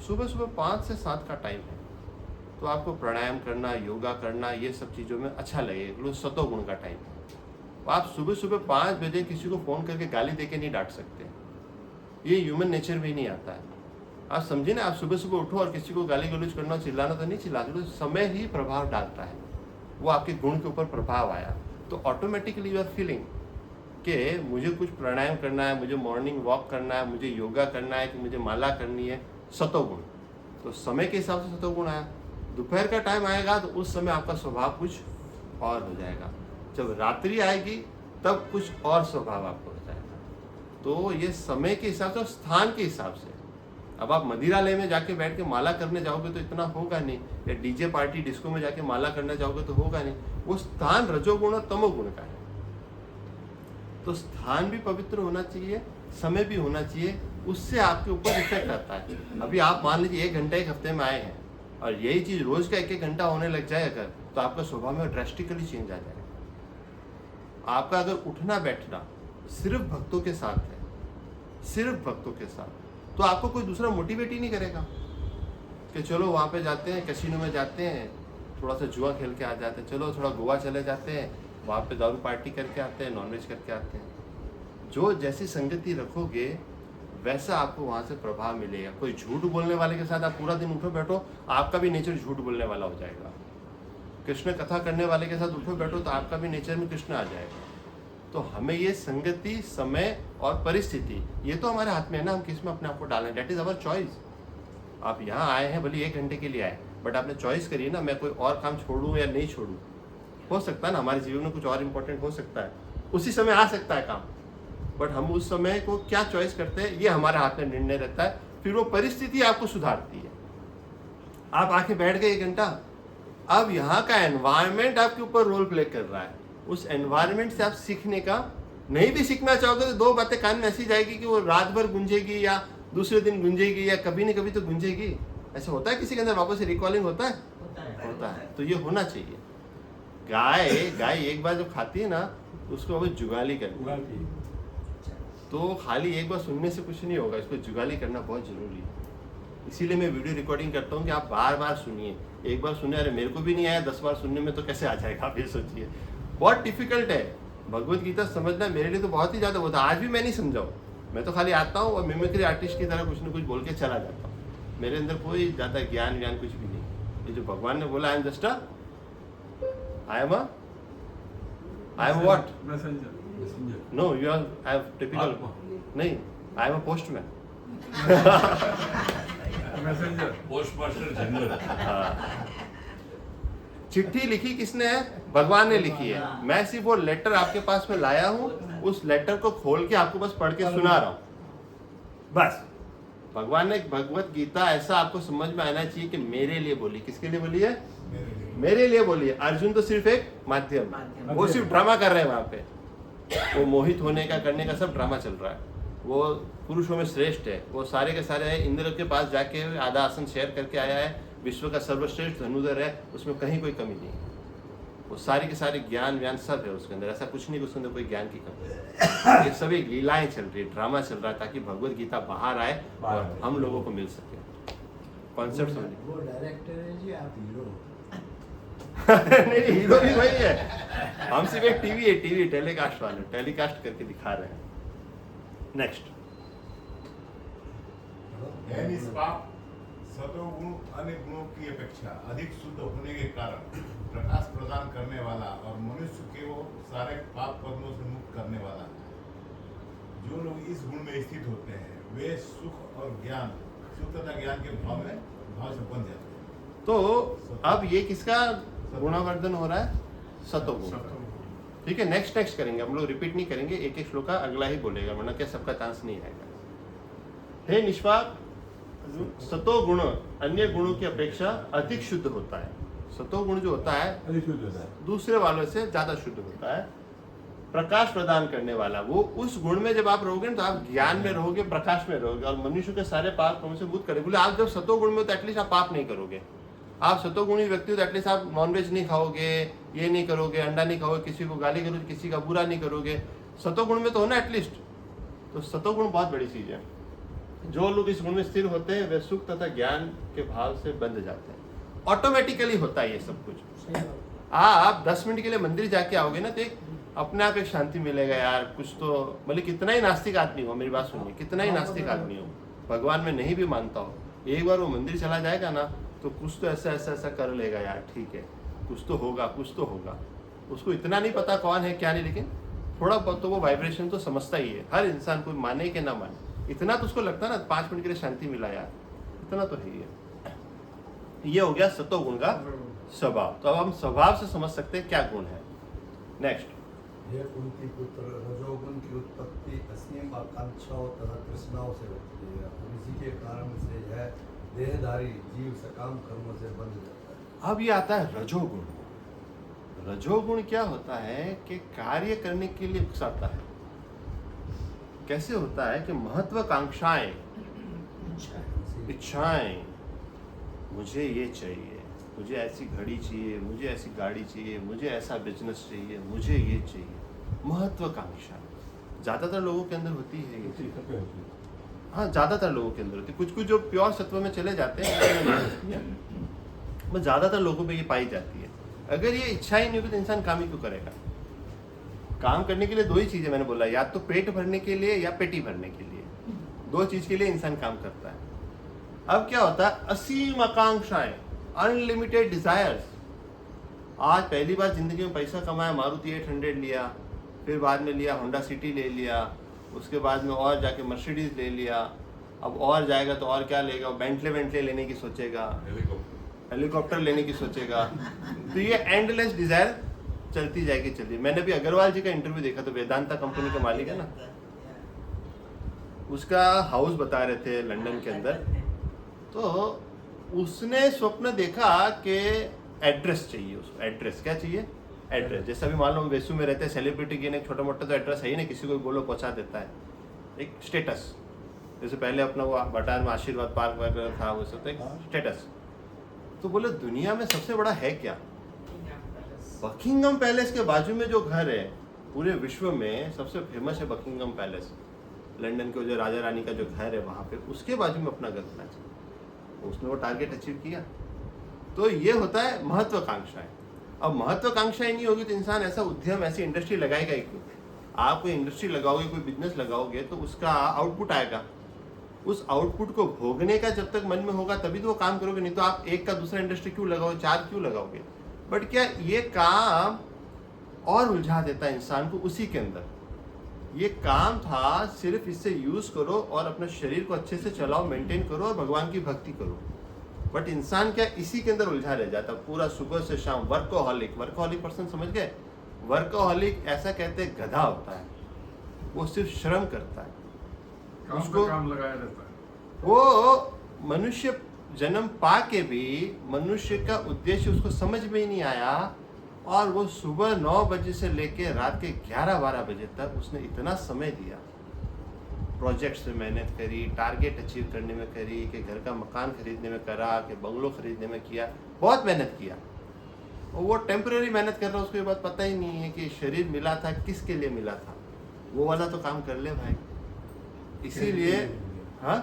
सुबह सुबह 5 से 7 का टाइम है, तो आपको प्राणायाम करना, योगा करना, ये सब चीज़ों में अच्छा लगेगा, सतोगुण का टाइम है। आप सुबह सुबह 5 बजे किसी को फ़ोन करके गाली दे के नहीं डांट सकते, ये ह्यूमन नेचर में ही नहीं आता है। आप समझिए ना, आप सुबह सुबह उठो और किसी को गाली गलौज करना, चिल्लाना तो नहीं चिल्लाते, तो समय ही प्रभाव डालता है, वो आपके गुण के ऊपर प्रभाव आया तो ऑटोमेटिकली यू आर फीलिंग कि मुझे कुछ प्राणायाम करना है, मुझे मॉर्निंग वॉक करना है, मुझे योगा करना है, कि मुझे माला करनी है, सतोगुण। तो समय के हिसाब से सतोगुण आया। दोपहर का टाइम आएगा तो उस समय आपका स्वभाव कुछ और हो जाएगा, जब रात्रि आएगी तब कुछ और स्वभाव आपको हो जाएगा। तो ये समय के हिसाब से और स्थान के हिसाब से। अब आप मदिरालय में जाके बैठ के माला करने जाओगे तो इतना होगा नहीं, या डीजे पार्टी डिस्को में जाके माला करने जाओगे तो होगा नहीं। वो स्थान रजोगुण और तमोगुण का है, तो स्थान भी पवित्र होना चाहिए, समय भी होना चाहिए, उससे आपके ऊपर इफेक्ट आता है। अभी आप मान लीजिए 1 घंटा एक हफ्ते में आए हैं और यही चीज रोज का 1-1 घंटा होने लग जाए अगर, तो आपका स्वभाव में ड्रेस्टिकली चेंज आ जाएगा। आपका अगर उठना बैठना सिर्फ भक्तों के साथ है, सिर्फ भक्तों के साथ, तो आपको कोई दूसरा मोटिवेट ही नहीं करेगा कि चलो वहाँ पे जाते हैं, कैसीनो में जाते हैं, थोड़ा सा जुआ खेल के आ जाते हैं, चलो थोड़ा गोवा चले जाते हैं, वहाँ पे दारू पार्टी करके आते हैं, नॉनवेज करके आते हैं। जो जैसी संगति रखोगे वैसा आपको वहाँ से प्रभाव मिलेगा। कोई झूठ बोलने वाले के साथ आप पूरा दिन उठो बैठो, आपका भी नेचर झूठ बोलने वाला हो जाएगा। कृष्ण कथा करने वाले के साथ उठो बैठो तो आपका भी नेचर में कृष्ण आ जाएगा। तो हमें ये संगति, समय और परिस्थिति, ये तो हमारे हाथ में है ना, हम किस में अपने आप को डालें। That is our choice. आप यहाँ आए हैं भले 1 घंटे के लिए आए, बट आपने चॉइस करी ना, मैं कोई और काम छोड़ूं या नहीं छोड़ूं। हो सकता है ना हमारे जीवन में कुछ और इम्पोर्टेंट हो सकता है, उसी समय आ सकता है काम, बट हम उस समय को क्या चॉइस करते हैं ये हमारे हाथ में निर्णय रहता है। फिर वो परिस्थिति आपको सुधारती है। आप आके बैठ गए 1 घंटा, अब यहाँ का एनवायरनमेंट आपके ऊपर रोल प्ले कर रहा है, उस एनवायरनमेंट से आप सीखने का, नहीं भी सीखना चाहोगे तो 2 बातें कान में ऐसी जाएगी कि वो रात भर गूंजेगी या दूसरे दिन गूंजेगी या कभी न कभी तो गूंजेगी। ऐसा होता है किसी के अंदर वापस रिकॉलिंग होता है? होता है। तो ये होना चाहिए। गाय एक बार जब खाती है ना तो उसको अब जुगाली करती है, तो खाली एक बार सुनने से कुछ नहीं होगा, इसको जुगाली करना बहुत जरूरी है। इसीलिए मैं वीडियो रिकॉर्डिंग करता हूँ कि आप बार बार सुनिए। एक बार सुने, अरे मेरे को भी नहीं आया, 10 बार सुनने में तो कैसे आ जाएगा, आप ये सोचिए। बहुत डिफिकल्ट है भगवत गीता समझना, मेरे लिए तो बहुत ही ज़्यादा होता है। आज भी मैं नहीं समझाऊँ, मैं तो खाली आता हूँ और मिमिक्री आर्टिस्ट की तरह कुछ न कुछ बोल के चला जाता हूँ। मेरे अंदर कोई ज़्यादा ज्ञान कुछ भी नहीं। ये जो भगवान ने बोला, I am just I am what? No, you are, I am typical, नहीं, I am a postman. Postmaster general. चिट्ठी लिखी किसने है? भगवान ने लिखी है। मैं सिर्फ वो लेटर आपके पास में लाया हूँ, उस लेटर को खोल के आपको बस पढ़ के सुना रहा हूँ बस। भगवान ने भगवत गीता ऐसा आपको समझ में आना चाहिए कि मेरे लिए बोली। किसके लिए बोली है? मेरे लिए बोली है। अर्जुन तो सिर्फ एक माध्यम, वो सिर्फ ड्रामा कर रहे हैं वहां पे, वो मोहित होने का, करने का सब ड्रामा चल रहा है। वो पुरुषों में श्रेष्ठ है, वो सारे के सारे है, इंद्र के पास जाके आधा आसन शेयर करके आया है, विश्व का सर्वश्रेष्ठ धनुधर है, उसमें कहीं कोई कमी नहीं है। वो सारे के सारे ज्ञान व्यान सब है उसके अंदर, ऐसा कुछ नहीं कि उसके अंदर कोई ज्ञान की कमी है। ये सभी लीलाएं चल रही है, ड्रामा चल रहा है, ताकि भगवत गीता बाहर आए और हम लोगों को मिल सके। कॉन्सेप्ट समझिए। वो डायरेक्टर है जी, आप हीरो। नहीं, हीरो भी वही है, हम सिर्फ एक टीवी टेलीकास्ट वाले, टेलीकास्ट करके दिखा रहे हैं। नेक्स्ट, है निष्पाप सतोगुण अन्य गुणों की अपेक्षा अधिक शुद्ध होने के कारण प्रकाश प्रदान करने वाला और मनुष्य के वो सारे पाप कर्मों से मुक्त करने वाला है। जो लोग इस गुण में स्थित होते हैं वे सुख और ज्ञान, सुख तथा ज्ञान के भाव से बन जाते हैं। तो अब ये किसका गुणावर्धन हो रहा है? सतोगुण। ठीक है, नेक्स्ट करेंगे हम लोग, रिपीट नहीं करेंगे, एक एक श्लोक का अगला ही बोलेगा, वरना क्या सबका चांस नहीं आएगा। हे निष्पाप, सतोगुण अन्य गुणों की अपेक्षा अधिक शुद्ध होता है। सतोगुण जो होता है दूसरे वालों से ज्यादा शुद्ध होता है। प्रकाश प्रदान करने वाला, वो उस गुण में जब आप रहोगे तो आप ज्ञान में रहोगे, प्रकाश में रहोगे और मनुष्य के सारे पाप कर्मों से मुक्त करेंगे। बोले आप जब सतोगुण में हो तो एटलीस्ट आप पाप नहीं करोगे, आप सतोगुणी व्यक्ति हो तो एटलीस्ट आप नॉनवेज नहीं खाओगे, ये नहीं करोगे, अंडा नहीं खाओगे, किसी को गाली करोगे, किसी का बुरा नहीं करोगे, सतोगुण में तो हो ना एटलीस्ट। तो सतोगुण बहुत बड़ी चीज है। जो लोग इस गुण में स्थिर होते हैं वे सुख तथा ज्ञान के भाव से बंध जाते हैं। ऑटोमेटिकली होता है ये सब कुछ। आप 10 मिनट के लिए मंदिर जाके आओगे ना तो एक अपने आप एक शांति मिलेगा यार। कुछ तो मतलब कितना ही नास्तिक आदमी हो, मेरी बात सुनिए, कितना ही नास्तिक आदमी हो, भगवान में नहीं भी मानता हो, एक बार वो मंदिर चला जाएगा ना तो कुछ तो ऐसा ऐसा ऐसा कर लेगा यार, ठीक है कुछ तो होगा, कुछ तो होगा। उसको इतना नहीं पता कौन है क्या नहीं, लेकिन थोड़ा बहुत तो वो वाइब्रेशन तो समझता ही है। हर इंसान कोई माने कि ना माने, इतना तो उसको लगता है ना 5 मिनट के लिए शांति मिला यार, इतना तो है ही है। ये हो गया सतोगुण का स्वभाव। तो अब हम स्वभाव से समझ सकते हैं क्या गुण है। नेक्स्ट, ये कुंती पुत्र, रजोगुण की उत्पत्ति असीम आकांक्षाओं तथा तृष्णाओं से होती है और इसी के कारण से यह देहधारी जीव सकाम कर्मों से बंध जाता है। अब ये आता है रजोगुण। रजोगुण क्या होता है कि कार्य करने के लिए उकसाता है। कैसे होता है कि महत्वाकांक्षाएं, इच्छाएं, मुझे ये चाहिए, मुझे ऐसी घड़ी चाहिए, मुझे ऐसी गाड़ी चाहिए, मुझे ऐसा बिजनेस चाहिए, मुझे ये चाहिए, महत्वाकांक्षा ज्यादातर लोगों के अंदर होती है ये। हाँ, ज्यादातर लोगों के अंदर होती है। कुछ कुछ जो प्योर सत्व में चले जाते हैं वो ज्यादातर लोगों में ये पाई जाती है। अगर ये इच्छा ही नहीं होगी तो इंसान काम ही क्यों करेगा। काम करने के लिए 2 ही चीजें मैंने बोला, या तो पेट भरने के लिए या पेटी भरने के लिए, 2 चीज के लिए इंसान काम करता है। अब क्या होता है, असीम आकांक्षाएं, अनलिमिटेड डिजायर्स। आज पहली बार जिंदगी में पैसा कमाया, मारुति 800 लिया, फिर बाद में लिया होंडा सिटी ले लिया, उसके बाद में और जाके मर्सिडीज ले लिया, अब और जाएगा तो और क्या लेगा, बेंटले लेने की सोचेगा, हेलीकॉप्टर लेने की सोचेगा। तो ये एंडलेस डिजायर चलती जाएगी। मैंने भी अग्रवाल जी का इंटरव्यू देखा, तो वेदांता कंपनी के मालिक है ना, उसका हाउस बता रहे थे लंदन के अंदर। तो उसने स्वप्न देखा कि एड्रेस चाहिए उसको। एड्रेस क्या चाहिए? एड्रेस। जैसे अभी मान लो हम वेसू में रहते हैं, सेलिब्रिटी की एक छोटा मोटा तो एड्रेस है ही नहीं, किसी को बोलो पहुंचा देता है, एक स्टेटस। जैसे पहले अपना वो बटार में आशीर्वाद पार्क वगैरह था, वो सब तो एक स्टेटस। तो बोले दुनिया में सबसे बड़ा है क्या? बकिंगम पैलेस के बाजू में जो घर है, पूरे विश्व में सबसे फेमस है बकिंगम पैलेस। लंदन के जो राजा रानी का जो घर है वहां पे, उसके बाजू में अपना घर बनना चाहिए। उसने वो टारगेट अचीव किया। तो ये होता है महत्वाकांक्षाएं। अब महत्वाकांक्षाएं नहीं होगी तो इंसान ऐसा उद्यम, ऐसी इंडस्ट्री लगाएगा ही क्यों? आप कोई इंडस्ट्री लगाओगे, कोई बिजनेस लगाओगे तो उसका आउटपुट आएगा। उस आउटपुट को भोगने का जब तक मन में होगा तभी तो वो काम करोगे, नहीं तो आप एक का दूसरा इंडस्ट्री क्यों लगाओगे, 4 क्यों लगाओगे? बट क्या ये काम और उलझा देता है इंसान को उसी के अंदर। ये काम था सिर्फ इससे यूज करो और अपने शरीर को अच्छे से चलाओ, मेंटेन करो और भगवान की भक्ति करो। बट इंसान क्या इसी के अंदर उलझा रह जाता पूरा सुबह से शाम। वर्कोहॉलिक पर्सन समझ गए? वर्कोहॉलिक ऐसा कहते हैं गधा होता है, वो सिर्फ श्रम करता है, उसको काम लगाया रहता है। वो मनुष्य जन्म पा के भी मनुष्य का उद्देश्य उसको समझ में ही नहीं आया, और वो सुबह 9 बजे से लेके रात के 11-12 बजे तक उसने इतना समय दिया, प्रोजेक्ट्स में मेहनत करी, टारगेट अचीव करने में करी, कि घर का मकान खरीदने में करा, कि बंगलो खरीदने में किया, बहुत मेहनत किया। और वो टेम्पररी मेहनत कर रहा है, उसको ये बात पता ही नहीं है कि शरीर मिला था किसके लिए मिला था। वो वाला तो काम कर ले भाई। इसीलिए हाँ,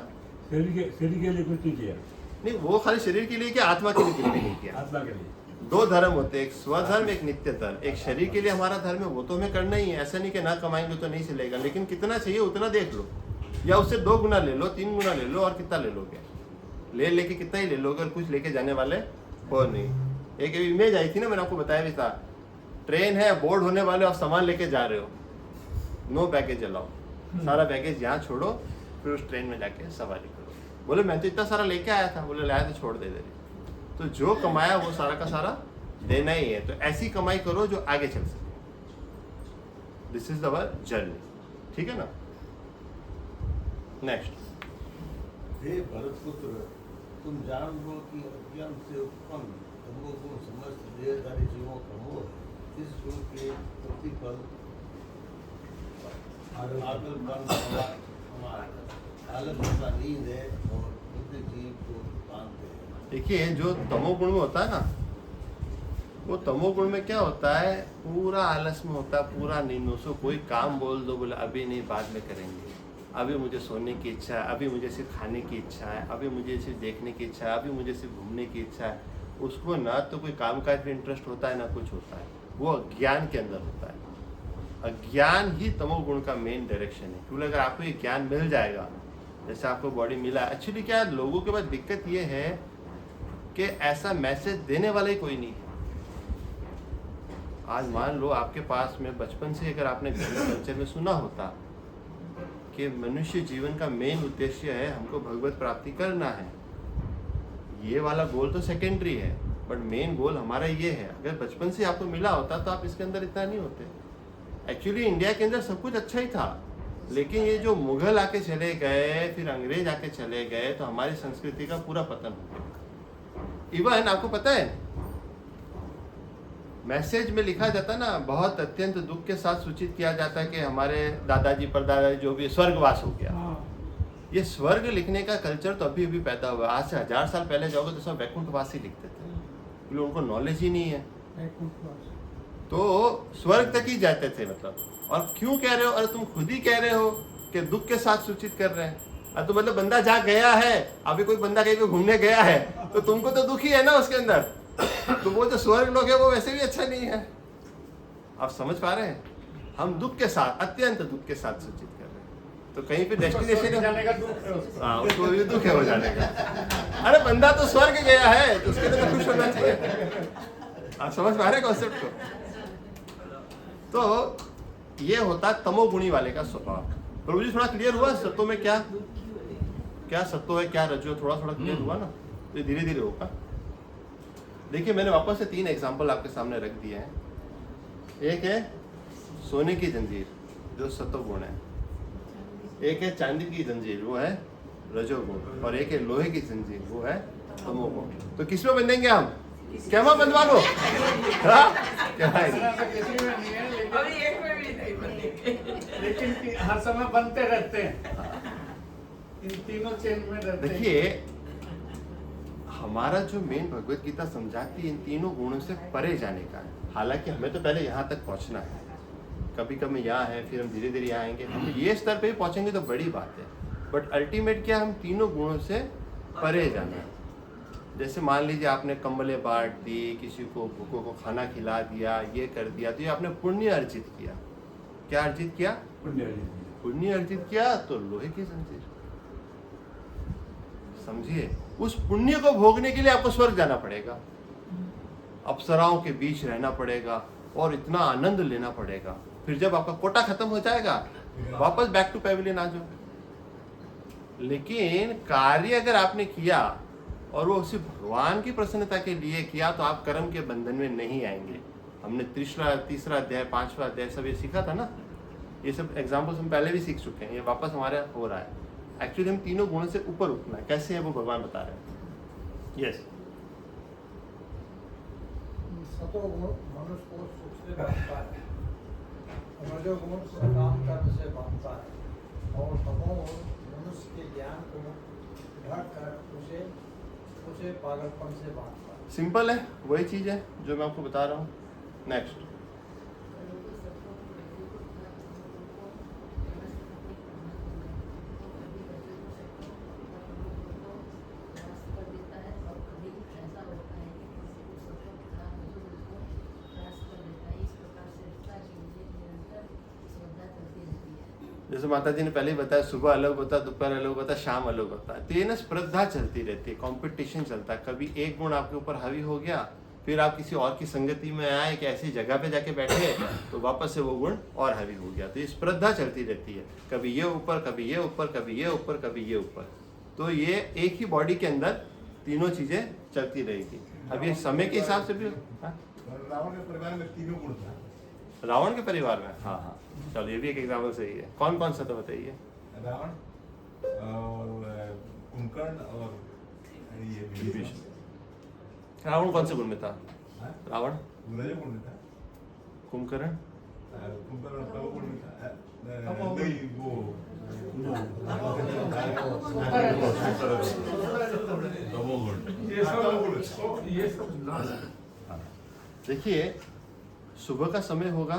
शरीर के लिए कुछ नहीं किया। नहीं, वो खाली शरीर के लिए क्या, आत्मा के लिए नहीं किया। आत्मा के लिए 2 धर्म होते हैं, एक स्वधर्म, एक नित्य धर्म। एक शरीर के लिए हमारा धर्म है, वो तो हमें करना ही है। ऐसा नहीं कि ना कमाएंगे तो नहीं चलेगा, लेकिन कितना चाहिए उतना देख लो, या उससे 2 गुना ले लो, 3 गुना ले लो, और कितना ले लोगे, लेके कितना ही ले लोगे, और कुछ लेके जाने वाले हो नहीं। एक इमेज आई थी ना, मैंने आपको बताया भी था, ट्रेन है, बोर्ड होने वाले, और सामान लेके जा रहे हो, नो बैगेज अलाउ, सारा बैगेज यहाँ छोड़ो, फिर उस ट्रेन में जाके सवारी करो। बोले मैं तो इतना सारा लेके आया था। बोले लाया तो छोड़ दे दे। तो जो कमाया वो सारा का सारा देना ही है। तो ऐसी कमाई करो जो आगे चल सके। दिस इज अवर जर्नी, ठीक है ना। नेक्स्ट, हे भरतपुत्र, तुम जान लो कि अज्ञान से उत्पन्न तमोगुण समस्त देहधारी जीवों का मोह है। इस गुण के प्रतिफल आलस का नींद है और बुद्धि जीव को बांधते हैं। देखिए जो तमोगुण में होता है ना, वो तमोगुण में क्या होता है, पूरा आलस में होता है, पूरा नींद में। उसको कोई काम बोल दो, बोले अभी नहीं, बाद में करेंगे, अभी मुझे सोने की इच्छा है, अभी मुझे सिर्फ खाने की इच्छा है, अभी मुझे सिर्फ देखने की इच्छा है, अभी मुझे सिर्फ घूमने की इच्छा है। उसको ना तो कोई कामकाज में इंटरेस्ट होता है, ना कुछ होता है, वो अज्ञान के अंदर होता है। अज्ञान ही तमोगुण का मेन डायरेक्शन है। क्योंकि अगर आपको ये ज्ञान मिल जाएगा, जैसे आपको बॉडी मिला, एक्चुअली क्या है, लोगों के पास दिक्कत ये है कि ऐसा मैसेज देने वाला ही कोई नहीं है। आज मान लो आपके पास में बचपन से अगर आपने घर में कल्चर में सुना होता कि मनुष्य जीवन का मेन उद्देश्य है हमको भगवत प्राप्ति करना है, ये वाला गोल तो सेकेंडरी है, बट मेन गोल हमारा ये है। अगर बचपन से आपको मिला होता तो आप इसके अंदर इतना नहीं होते। एक्चुअली इंडिया के अंदर सब कुछ अच्छा ही था, लेकिन ये जो मुगल आके चले गए, फिर अंग्रेज आके चले गए, तो हमारी संस्कृति का पूरा पतन हो गया। इवन आपको पता है मैसेज में लिखा जाता ना, बहुत अत्यंत दुख के साथ सूचित किया जाता है कि हमारे दादाजी परदादाजी जो भी स्वर्गवास हो गया। ये स्वर्ग लिखने का कल्चर तो अभी अभी पैदा हुआ। आज से 1000 साल पहले जाओगे तो सब वैकुंठवासी लिखते थे, क्योंकि उनको नॉलेज ही नहीं है, तो स्वर्ग तक ही जाते थे मतलब। और क्यों कह रहे हो, अरे तुम खुद ही कह रहे हो कि दुख के साथ सूचित कर रहे हैं। तो मतलब बंदा जहाँ गया है, अभी कोई बंदा कहीं पे घूमने गया है, तो तुमको तो दुख ही है ना उसके अंदर, तो वो जो स्वर्ग लोग है वो वैसे भी अच्छा नहीं है। आप समझ पा रहे हैं, हम दुख के साथ, अत्यंत दुख के साथ सूचित कर रहे हैं। तो कहीं पे डेस्टिनेशन जाने का दुख है उसको। हाँ, उसको भी दुख है हो जाने का। अरे बंदा तो स्वर्ग गया है, तो उसके लिए खुश होना चाहिए। आप समझ पा रहे हैं कॉन्सेप्ट को? तो ये होता है तमोगुणी वाले का स्वभाव। प्रभु जी थोड़ा क्लियर हुआ सत्व में क्या क्या सत्व है, क्या रजो, थोड़ा थोड़ा क्लियर हुआ ना? तो ये धीरे धीरे होगा। देखिए मैंने वापस से 3 एग्जाम्पल आपके सामने रख दिए हैं। एक है सोने की जंजीर जो सत्वगुण है, एक है चांदी की जंजीर वो है रजोगुण, और एक है लोहे की जंजीर वो है तमोगुण। तो किस में बंधेंगे हम? कैमा बंधवा लो? क्या है? किसी में नहीं है, अभी एक में भी नहीं बनेंगे। लेकिन हर समय बनते रहते हैं, इन तीनों चेन में रहते हैं। देखिए हमारा जो मेन भगवत गीता समझाती है इन तीनों गुणों से परे जाने का है। हालांकि हमें तो पहले यहाँ तक पहुँचना है, कभी कभी यहाँ है, फिर हम धीरे धीरे यहाँ आएंगे। हम ये स्तर पे भी पहुँचेंगे तो बड़ी बात है, बट अल्टीमेट क्या, हम तीनों गुणों से परे जाना है। जैसे मान लीजिए आपने कंबलें बांट दी, किसी को भूखों को खाना खिला दिया, ये कर दिया, तो ये आपने पुण्य अर्जित किया। क्या अर्जित किया? पुण्य अर्जित किया, तो लोहे की जंजीर। समझिए, उस पुण्य को भोगने के लिए आपको स्वर्ग जाना पड़ेगा, अप्सराओं के बीच रहना पड़ेगा और इतना आनंद लेना पड़ेगा। फिर जब आपका कोटा खत्म हो जाएगा वापस बैक टू पैविलियन आ जाओ। लेकिन कार्य अगर आपने किया और वो सिर्फ भगवान की प्रसन्नता के लिए किया तो आप कर्म के बंधन में नहीं आएंगे। हमने तीसरा अध्याय, 5वां अध्याय सब ये सीखा था ना। ये सब एग्जाम्पल्स हम पहले भी सीख चुके हैं, ये वापस हमारा हो रहा है। एक्चुअली हम तीनों गुणों से ऊपर उठना है, कैसे है वो भगवान बता रहे हैं। यस, सतोगुण मनुष्य को सुख से बांधता है, रजोगुण सकाम कर्म से बांधता है, और तमोगुण मनुष्य के ज्ञान को ढक कर उसे पागलपन से बांधता है। सिंपल है, वही चीज है जो मैं आपको बता रहा हूँ। नेक्स्ट, जैसे माता जी ने पहले ही बताया, सुबह अलग होता है, दोपहर अलग होता है, शाम अलग होता है। तो ये ना स्पर्धा चलती रहती है, कंपटीशन चलता है। कभी एक गुण आपके ऊपर हावी हो गया, फिर आप किसी और की संगति में आए कि ऐसी जगह पे जाके बैठे तो वापस से वो गुण और हावी हो गया। तो ये स्पर्धा चलती रहती है, कभी ये ऊपर, कभी ये ऊपर, कभी ये ऊपर, कभी ये ऊपर। तो ये एक ही बॉडी के अंदर तीनों चीजें चलती रहेगी। अब ये समय के हिसाब से भी रावण के परिवार में तीनों गुण था। रावण के परिवार में, हाँ हाँ, चलो ये भी एक एग्जाम्पल सही है। कौन कौन सा तो बताइए। रावण और कुंभकर्ण और ये विभीषण। रावण कौन से गुण में था? रावण रजोगुण में था। कुंभकर्ण कुंभकर्ण तमोगुण में था। नहीं, वो तमोगुण। ये ये सब तमोगुण। ये सब देखिए, सुबह का समय होगा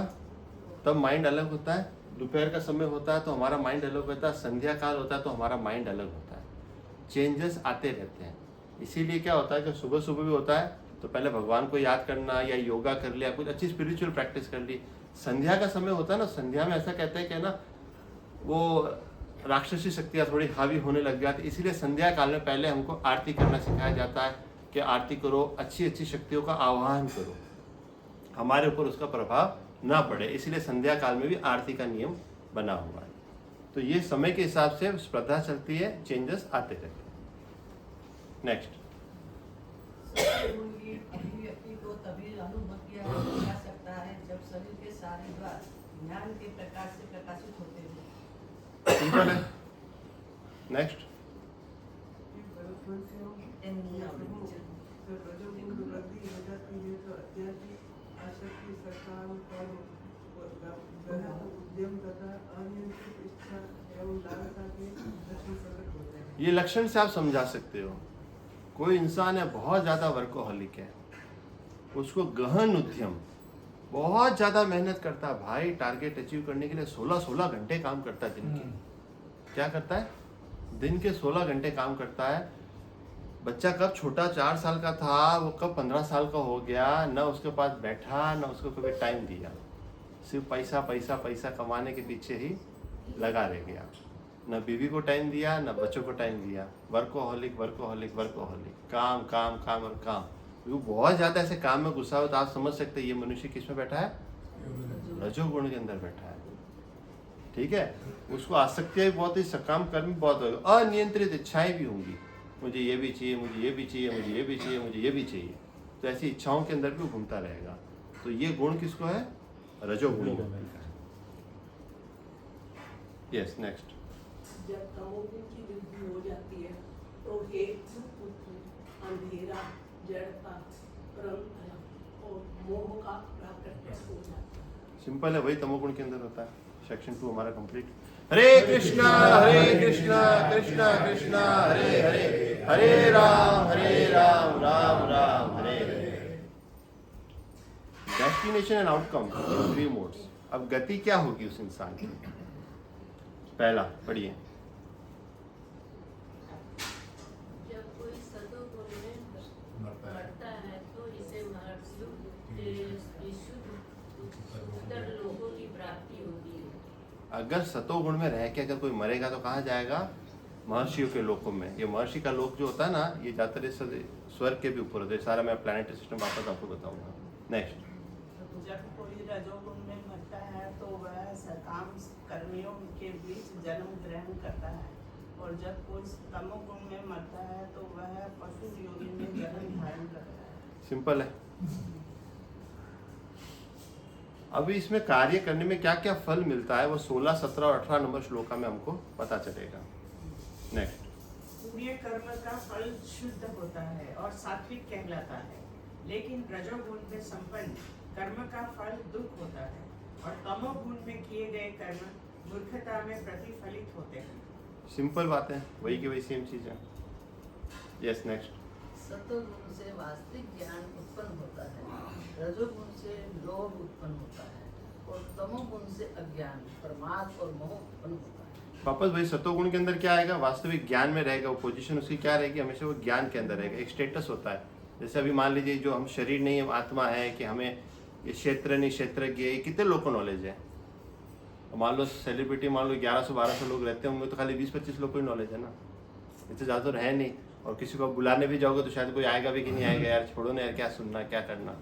तब माइंड अलग होता है, दोपहर का समय होता है तो हमारा माइंड अलग होता है, संध्या काल होता है तो हमारा माइंड अलग होता है। चेंजेस आते रहते हैं। इसीलिए क्या होता है कि सुबह सुबह भी होता है तो पहले भगवान को याद करना या योगा कर लिया, कुछ अच्छी स्पिरिचुअल प्रैक्टिस कर ली। संध्या का समय होता है ना, संध्या में ऐसा कहते हैं कि ना वो राक्षसी शक्तियाँ थोड़ी हावी होने लग जाती, इसीलिए संध्या काल में पहले हमको आरती करना सिखाया जाता है कि आरती करो, अच्छी अच्छी शक्तियों का आह्वान करो, हमारे ऊपर उसका प्रभाव ना पड़े। इसलिए संध्या काल में भी आरती का नियम बना हुआ है। तो ये समय के हिसाब से स्पर्धा चलती है, चेंजेस आते रहते हैं। नेक्स्ट, सत्वगुण की अभिव्यक्ति को तभी अनुभव किया जा सकता है जब शरीर के सारे द्वार ज्ञान के प्रकाश से प्रकाशित होते हैं। सिंपल है। नेक्स्ट, ये लक्षण से आप समझा सकते हो। कोई इंसान है बहुत ज़्यादा वर्कोहॉलिक है, उसको गहन उद्यम, बहुत ज़्यादा मेहनत करता है भाई, टारगेट अचीव करने के लिए 16 घंटे काम करता है दिन के। क्या करता है? दिन के 16 घंटे काम करता है। बच्चा कब छोटा 4 साल का था, वो कब 15 साल का हो गया, ना उसके पास बैठा, ना उसको कभी टाइम दिया, सिर्फ पैसा पैसा पैसा कमाने के पीछे ही लगा रह गया। न बीवी को टाइम दिया, न बच्चों को टाइम दिया। वर्कोहॉलिक वर्कोहॉलिक वर्कोहॉलिक, काम काम काम और काम। वो बहुत ज़्यादा ऐसे काम में घुसा हो तो आप समझ सकते हैं ये मनुष्य किस में बैठा है? रजोगुण के अंदर बैठा है। ठीक है, उसको आसक्तियाँ भी बहुत, सकाम कर्म भी बहुत होगा, अनियंत्रित इच्छाएं भी होंगी, मुझे ये भी चाहिए, मुझे ये भी चाहिए, मुझे ये भी चाहिए, मुझे ये भी चाहिए। तो ऐसी इच्छाओं के अंदर भी घूमता रहेगा। तो ये गुण किसको है? रजोगुण व्यक्ति का है। Yes, next. जब तमोगुण की वृद्धि हो जाती है तो हेतु अंधेरा, जड़ता, परम और मोह का प्राकट्य हो जाता है। सिंपल है, वही तमोगुण के अंदर होता है। सेक्शन 2 हमारा complete. Hare Krishna Krishna Krishna Hare Hare, Hare Ram Ram Ram Hare Hare. Destination and outcome, 3 modes. अब गति क्या होगी उस इंसान की? पहला पढ़िए। जब कोई सतोगुण में मरता है तो इसे मृत्यु उत्तर लोगों की प्राप्ति होती है। अगर सतोगुण में रह के अगर कोई मरेगा तो कहाँ जाएगा? महर्षियों के लोकों में। ये महर्षि का लोक जो होता है ना, ये ज्यादातर स्वर्ग के भी ऊपर होता है। सारा मैं प्लैनेटरी सिस्टम वापस आपको बताऊंगा। नेक्स्ट, जब कोई रजोगुण में मरता है तो वह सकाम कर्मियों के बीच जन्म ग्रहण करता है, और जब कोई तमोगुण में मरता है तो वह पशु योनि में जन्म धारण करता है। सिंपल है। अभी इसमें कार्य करने में क्या क्या फल मिलता है वो 16, 17 और 18 नंबर श्लोका में हमको पता चलेगा। नेक्स्ट, पुण्य कर्म का फल शुद्ध होता है और सात्विक कहलाता है, लेकिन रजोगुण में संपन्न कर्म का फल दुख होता है, और तमोगुण में किए गए कर्म मूर्खता में प्रतिफलित होते हैं। सिंपल बात है, वही की वही सेम चीज है। Yes, next. सतोगुण से वास्तविक ज्ञान उत्पन्न होता है, रजोगुण से लोभ उत्पन्न होता है, और तमोगुण से अज्ञान, प्रमाद और मोह उत्पन्न होता है। वापस वही सतोगुण के अंदर क्या आएगा? वास्तविक ज्ञान में रहेगा। वो पोजीशन उसकी क्या रहेगी? हमेशा वो ज्ञान के अंदर रहेगा। एक स्टेटस होता है। जैसे अभी मान लीजिए जो हम शरीर नहीं है, आत्मा है, कि हमें ये क्षेत्र नहीं क्षेत्रज्ञ, ये कितने लोग को नॉलेज है? मान लो सेलिब्रिटी, मान लो 1100-1200 लोग रहते होंगे तो खाली 20-25 लोग को ही नॉलेज है ना, इससे ज़्यादा तो है नहीं। और किसी को बुलाने भी जाओगे तो शायद कोई आएगा भी कि नहीं आएगा, यार छोड़ो ना यार, क्या सुनना क्या करना।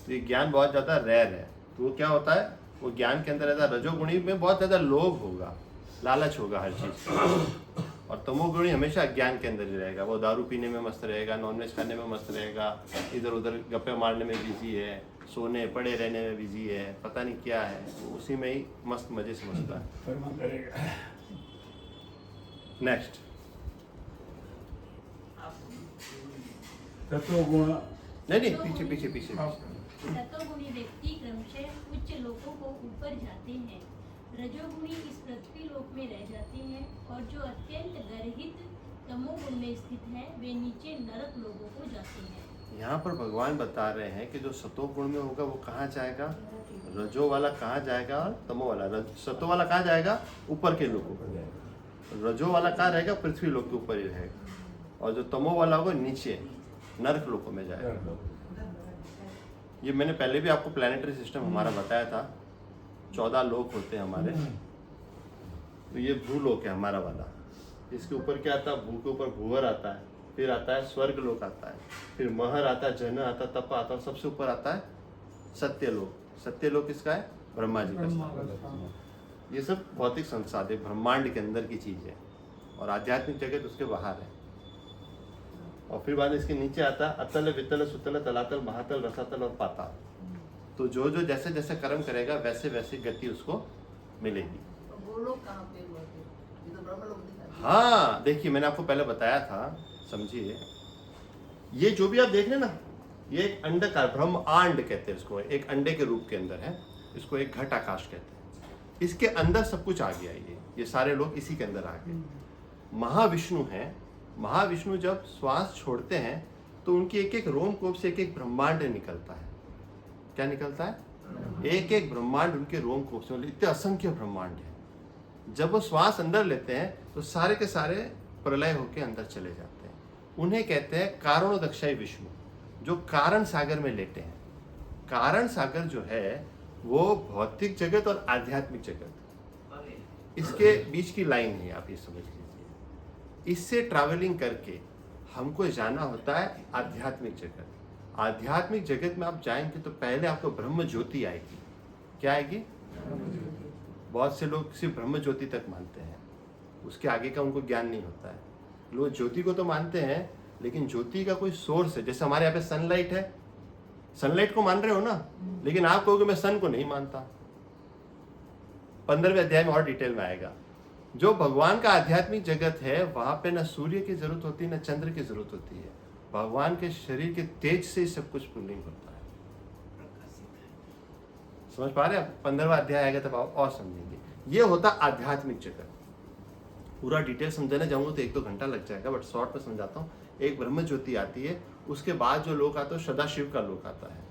तो ये ज्ञान बहुत ज़्यादा रेयर है। तो वो क्या होता है? वो ज्ञान के अंदर रहता है। रजोगुणी में बहुत ज़्यादा लोभ होगा, लालच होगा हर चीज़, और तमोगुणी हमेशा अज्ञान के अंदर ही रहेगा। वो दारू पीने में मस्त रहेगा, नॉनवेज खाने में मस्त रहेगा, इधर उधर गप्पे मारने में बिजी है, सोने पड़े रहने में बिजी है, पता नहीं क्या है, वो उसी में ही मस्त मजे समझता है। नेक्स्ट, सतोगुण नहीं पीछे पीछे पीछे। सतोगुणी व्यक्ति क्रमशः उच्च लोकों को ऊपर जाते हैं, रजोगुणी इस पृथ्वी लोक में रह जाते हैं, और जो अत्यंत गर्हित तमोगुण में स्थित हैं वे नीचे नरक लोगों को जाते हैं। यहाँ पर भगवान बता रहे हैं कि जो सतो गुण में होगा वो कहाँ जाएगा, रजो वाला कहाँ जाएगा और तमो वाला। सतो वाला कहाँ जाएगा, ऊपर के लोगों को। रजो वाला कहाँ रहेगा, पृथ्वी लोक के ऊपर ही रहेगा। और जो तमो वाला होगा नीचे नरक लोकों में जाएगा। ये मैंने पहले भी आपको प्लानिटरी सिस्टम हमारा बताया था। 14 लोक होते हैं हमारे। तो ये भूलोक है हमारा वाला। इसके ऊपर क्या आता है, भू के ऊपर भूवर आता है, फिर आता है स्वर्ग लोक आता है, फिर महर आता है, जन आता है, तप आता है, सबसे ऊपर आता है सत्यलोक। सत्यलोक किसका है, ब्रह्मा जी का। ये सब भौतिक संसार है, ब्रह्मांड के अंदर की चीज है। और आध्यात्मिक जगत उसके बाहर है। और फिर बाद इसके नीचे आता है अतल, वितल, सुतल, तलातल, महातल, रसातल और पाताल। तो जो जो जैसे जैसे कर्म करेगा वैसे वैसे गति उसको मिलेगी। वो लोग कहाँ पे हुए थे? ये तो ब्रह्म लोग दिखाई। हाँ देखिए, मैंने आपको पहले बताया था, समझिए। ये जो भी आप देख रहे हैं ना, ये एक अंडाकार, ब्रह्मांड कहते हैं इसको, एक अंडे के रूप के अंदर है। इसको एक घट आकाश कहते हैं। इसके अंदर सब कुछ आ गया। ये सारे लोग इसी के अंदर आ गए। महाविष्णु है। महाविष्णु जब श्वास छोड़ते हैं तो उनकी एक एक रोमकूप से एक एक ब्रह्मांड निकलता है। क्या निकलता है, एक एक ब्रह्मांड उनके रोमकूप से। इतने असंख्य ब्रह्मांड है। जब वो श्वास अंदर लेते हैं तो सारे के सारे प्रलय होकर अंदर चले जाते हैं। उन्हें कहते हैं कारणोदक्षाई विष्णु, जो कारण सागर में लेटे हैं। कारण सागर जो है वो भौतिक जगत और आध्यात्मिक जगत, इसके बीच की लाइन है, आप ये समझ लीजिए। इससे ट्रैवलिंग करके हमको जाना होता है आध्यात्मिक जगत। आध्यात्मिक जगत में आप जाएंगे तो पहले आपको ब्रह्म ज्योति आएगी। क्या आएगी? बहुत से लोग सिर्फ ब्रह्म ज्योति तक मानते हैं, उसके आगे का उनको ज्ञान नहीं होता है। लोग ज्योति को तो मानते हैं, लेकिन ज्योति का कोई सोर्स है। जैसे हमारे यहाँ पे सनलाइट है, सनलाइट को मान रहे हो ना, लेकिन आप कहोगे मैं सन को नहीं मानता। 15वें अध्याय में और डिटेल में आएगा। जो भगवान का आध्यात्मिक जगत है वहां पे न सूर्य की जरूरत होती है, न चंद्र की जरूरत होती है। भगवान के शरीर के तेज से सब कुछ पुल्लिंग होता है। समझ पा रहे हैं? 15वां अध्याय आएगा तब आप और समझेंगे। ये होता आध्यात्मिक जगत। पूरा डिटेल समझाने जाऊंगा तो 1-2 घंटा लग जाएगा, बट शॉर्ट में समझाता हूँ। एक ब्रह्म ज्योति आती है, उसके बाद जो लोक आता है सदाशिव का लोक आता है।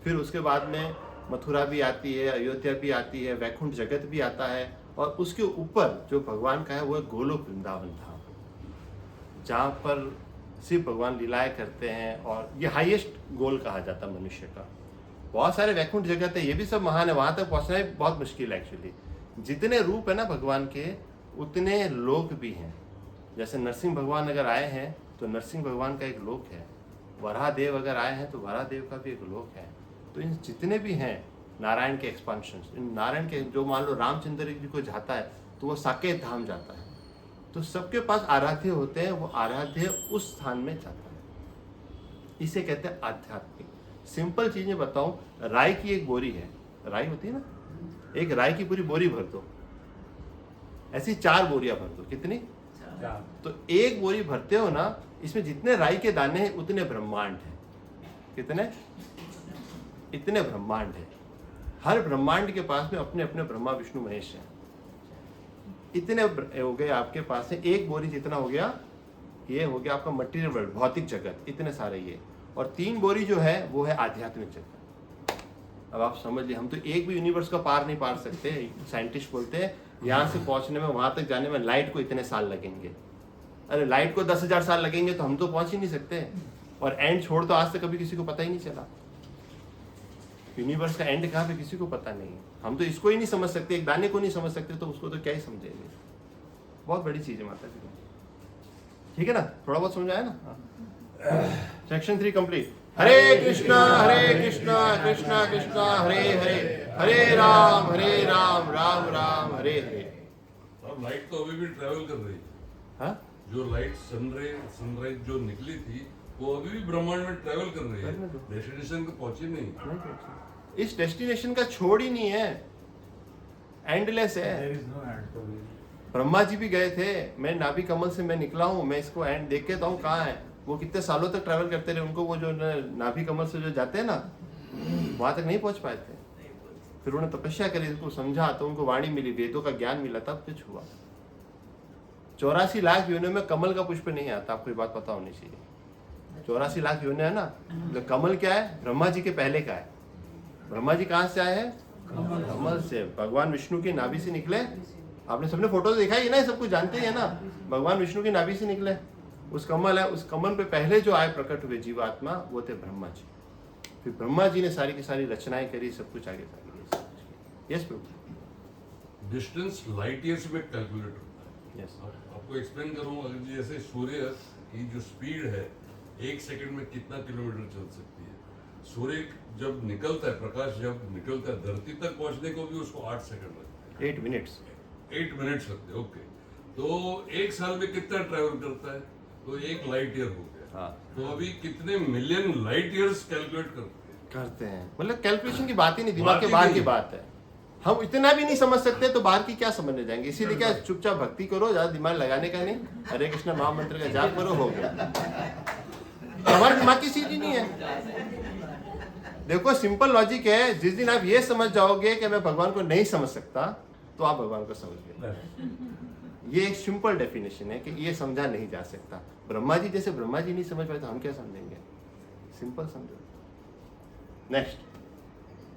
फिर उसके बाद में मथुरा भी आती है, अयोध्या भी आती है, वैकुंठ जगत भी आता है। और उसके ऊपर जो भगवान का है वो है गोलोक वृंदावन धाम, जहाँ पर सिर्फ भगवान लीलाएं करते हैं। और ये हाईएस्ट गोल कहा जाता है मनुष्य का। बहुत सारे वैकुंठ जगत है, ये भी सब महान है, वहाँ तक पहुँचना ही बहुत मुश्किल है एक्चुअली। जितने रूप है ना भगवान के, उतने लोक भी हैं। जैसे नरसिंह भगवान अगर आए हैं तो नरसिंह भगवान का एक लोक है। वराहदेव अगर आए हैं तो वराहदेव का भी एक लोक है। तो इन जितने भी हैं नारायण के एक्सपांशन, इन नारायण के, जो मान लो रामचंद्र जी को जाता है तो वो साकेत धाम जाता है। तो सबके पास आराध्य होते हैं, वो आराध्य उस स्थान में जाता है। इसे कहते हैं आध्यात्मिक। सिंपल चीजें बताऊं, राई की एक बोरी है, राई होती है ना, एक राई की पूरी बोरी भर दो, ऐसी 4 बोरियां भर दो। कितनी? 4। तो एक बोरी भरते हो ना, इसमें जितने राई के दाने हैं उतने ब्रह्मांड है। कितने? इतने ब्रह्मांड है। हर ब्रह्मांड के पास में अपने अपने ब्रह्मा विष्णु महेश हैं। इतने हो गए आपके पास है। एक बोरी जितना हो गया, ये हो गया आपका मटीरियल वर्ल्ड, भौतिक जगत, इतने सारे ये। और 3 बोरी जो है वो है आध्यात्मिक जगत। अब आप समझ लीजिए, हम तो एक भी यूनिवर्स का पार नहीं पार सकते। साइंटिस्ट बोलते हैं यहाँ से पहुंचने में, वहां तक जाने में लाइट को इतने साल लगेंगे। अरे लाइट को 10,000 साल लगेंगे तो हम तो पहुंच ही नहीं सकते। और एंड छोड़ तो आज तक कभी किसी को पता ही नहीं चला। यूनिवर्स का एंड कहाँ पे किसी को पता नहीं। हम तो इसको ही नहीं समझ सकते, एक दाने को नहीं समझ सकते, तो उसको तो क्या ही समझेंगे। बहुत बड़ी चीज है माता जी। ठीक है ना, थोड़ा बहुत समझ आया ना। Section 3 complete. हरे कृष्णा कृष्णा कृष्णा हरे हरे, हरे राम राम राम हरे हरे। और लाइट तो अभी भी ट्रेवल कर रही है। हाँ? जो लाइट सनराइज जो निकली थी वो अभी भी ब्रह्मांड में ट्रेवल कर रही है, डेस्टिनेशन को पहुंची नहीं। इस डेस्टिनेशन का छोड़ ही नहीं है, एंडलेस है। ब्रह्मा जी भी गए थे, मैं नाभि कमल से मैं निकला हूँ, मैं इसको एंड देख के तो कहाँ है। वो कितने सालों तक ट्रैवल करते रहे, उनको वो जो नाभि कमल से जो जाते हैं ना, वहां तक नहीं पहुंच पाए थे। फिर उन्होंने तपस्या करी, उनको समझा तो उनको वाणी मिली, वेदों का ज्ञान मिला, तब कुछ हुआ। 84 लाख योनियों में कमल का पुष्प नहीं आता, आपको ये बात पता होनी चाहिए। 84 लाख योनियां है ना, तो कमल क्या है? ब्रह्मा जी के पहले का है। ब्रह्मा जी कहाँ से आए हैं? कमल से। भगवान विष्णु की नाभि से निकले। आपने सबने फोटो देखा ही ना, सब कुछ जानते ही है ना। भगवान विष्णु की नाभि से निकले, उस कमल है, उस कमल पे पहले जो आए प्रकट हुए जीवात्मा वो थे ब्रह्मा जी। फिर ब्रह्मा जी ने सारी की सारी रचनाएं करी, सब कुछ आगे आगे। यस प्रभु। डिस्टेंस लाइट ईयर्स में कैलकुलेट होता है। यस। आपको एक्सप्लेन करूँ, अगर जैसे सूर्य की जो स्पीड है 1 सेकंड में कितना किलोमीटर चल सकती है। सूर्य जब निकलता है, प्रकाश जब निकलता है धरती तक पहुंचने को भी उसको 8 सेकंड लगते हैं। 8 मिनट्स। 8 मिनट्स लगते हैं। ओके, तो 1 साल में कितना ट्रैवल करता है? तो 1 लाइट ईयर हो गया। हाँ। तो अभी कितने मिलियन लाइट ईयर्स कैलकुलेट करते हैं। मतलब कैलकुलेशन की बात ही नहीं, दिमाग के बाहर की बात है। हम इतना भी नहीं समझ सकते तो बाहर की क्या समझने जाएंगे। इसीलिए क्या, चुपचाप भक्ति करो, ज्यादा दिमाग लगाने का नहीं। हरे कृष्ण महामंत्र का जाप करो, हो गया। हमारे दिमाग की सीट ही नहीं है। देखो सिंपल लॉजिक है, जिस दिन आप ये समझ जाओगे कि मैं भगवान को नहीं समझ सकता, तो आप भगवान को समझ गए। ये एक सिंपल डेफिनेशन है कि ये समझा नहीं जा सकता। ब्रह्मा जी जैसे ब्रह्मा जी नहीं समझ पाए तो हम क्या समझेंगे? सिंपल समझो। नेक्स्ट।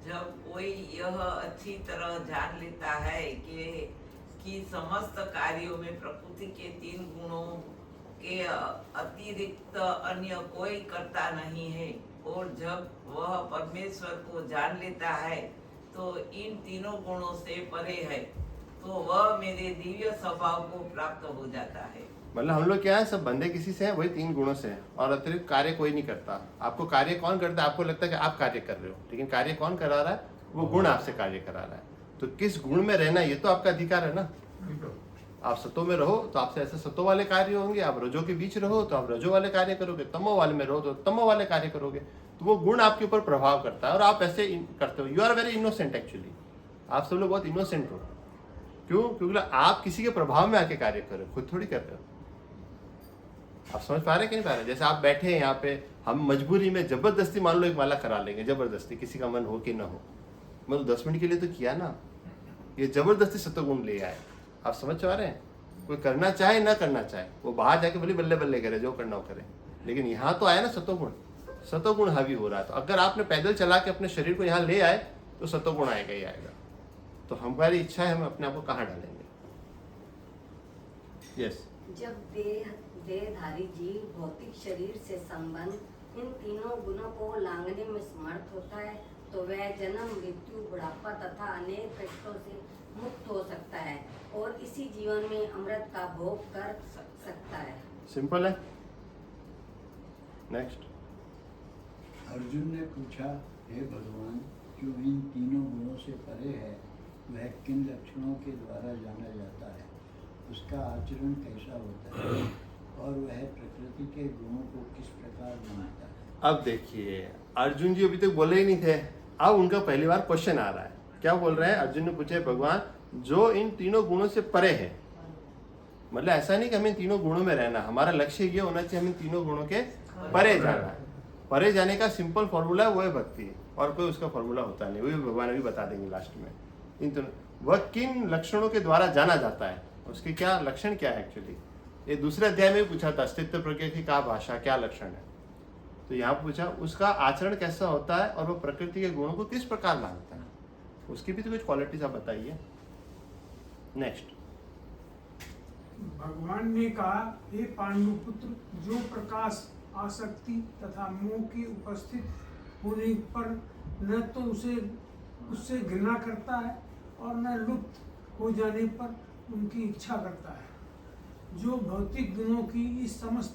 जब कोई यह अच्छी तरह जान लेता है कि समस्त कार्यों में प्रकृति के 3 गुणों के अतिरिक्त अन्य कोई करता नहीं है, और जब वह परमेश्वर को जान लेता है तो इन तीनों गुणों से परे है, तो वह मेरे दिव्य स्वभाव को प्राप्त हो जाता है। मतलब हम लोग क्या है, सब बंदे किसी से हैं, वही 3 गुणों से हैं, और अतिरिक्त कार्य कोई नहीं करता। आपको कार्य कौन करता है? आपको लगता है कि आप कार्य कर रहे हो, लेकिन कार्य कौन करा रहा है? वो गुण आपसे कार्य करा रहा है। तो किस गुण में रहना, ये तो आपका अधिकार है ना। आप सतो में रहो तो आपसे ऐसे सतो वाले कार्य होंगे, आप रजो के बीच रहो तो आप रजो वाले कार्य करोगे, तमो वाले में रहो तो तमो वाले कार्य करोगे। तो वो गुण आपके ऊपर प्रभाव करता है, और आप ऐसे करते हो। You are very innocent actually. आप सब लोग बहुत इनोसेंट हो। क्यों? क्योंकि आप किसी के प्रभाव में आके कार्य कर रहे हो, खुद थोड़ी कर रहे हो। आप समझ पा रहे हैं कि नहीं पा रहे? जैसे आप बैठे हैं यहाँ पे, हम मजबूरी में जबरदस्ती मान लो एक माला करा लेंगे, जबरदस्ती, किसी का मन हो कि ना हो, मतलब 10 मिनट के लिए तो किया ना, ये जबरदस्ती सतोगुण ले आए। आप समझ पा रहे हैं? कोई करना चाहे ना करना चाहे, वो बाहर जाके बोले बल्ले बल्ले करे, जो करना हो करे, लेकिन यहाँ तो आया ना सतोगुण। सतोगुण हावी हो रहा है। तो अगर आपने पैदल चला के अपने शरीर को यहाँ ले आए तो सतोगुण आएगा ही आएगा। तो हमारी इच्छा है, हम अपने आप को कहाँ डालेंगे? यस। जब देहधारी जीव भौतिक शरीर से संबंध इन तीनों गुणों को लांघने में समर्थ होता है, तो वह जन्म, मृत्यु, बुढ़ापा तथा अनेक कष्टों से मुक्त हो सकता है और इसी जीवन में अमृत का भोग कर सकता है। सिंपल है। नेक्स्ट। अर्जुन ने पूछा, हे भगवान, जो इन तीनों गुणों से परे है, वह किन लक्षणों के द्वारा जाना जाता है? उसका आचरण कैसा होता है और वह प्रकृति के गुणों को किस प्रकार बनाता है? अब देखिए, अर्जुन जी अभी तक बोले ही नहीं थे, अब उनका पहली बार क्वेश्चन आ रहा है। क्या बोल रहे हैं? अर्जुन ने पूछे, भगवान जो इन तीनों गुणों से परे है, मतलब ऐसा नहीं कि हमें तीनों गुणों में रहना, हमारा लक्ष्य ये होना चाहिए हमें तीनों गुणों के परे जाना है। परे जाने का सिंपल फॉर्मूला है, वो है भक्ति, और कोई उसका फॉर्मूला होता नहीं। वो भी भगवान अभी बता देंगे लास्ट में। इन तीनों, वह किन लक्षणों के द्वारा जाना जाता है, उसके क्या लक्षण क्या है एक्चुअली। ये दूसरे अध्याय में भी पूछा था, अस्तित्व प्रकृति का भाषा क्या लक्षण है। तो यहाँ पूछा उसका आचरण कैसा होता है और वो प्रकृति के गुणों को किस प्रकार मानता है, उसकी भी तो कुछ क्वालिटीज आप बताइए। नेक्स्ट। भगवान ने कहा, हे पांडुपुत्र, जो प्रकाश, आसक्ति तथा मोह की उपस्थित होने पर न तो उससे घृणा करता है और न लुप्त हो जाने पर उनकी इच्छा करता है, जो भौतिक गुणों की इस समस्त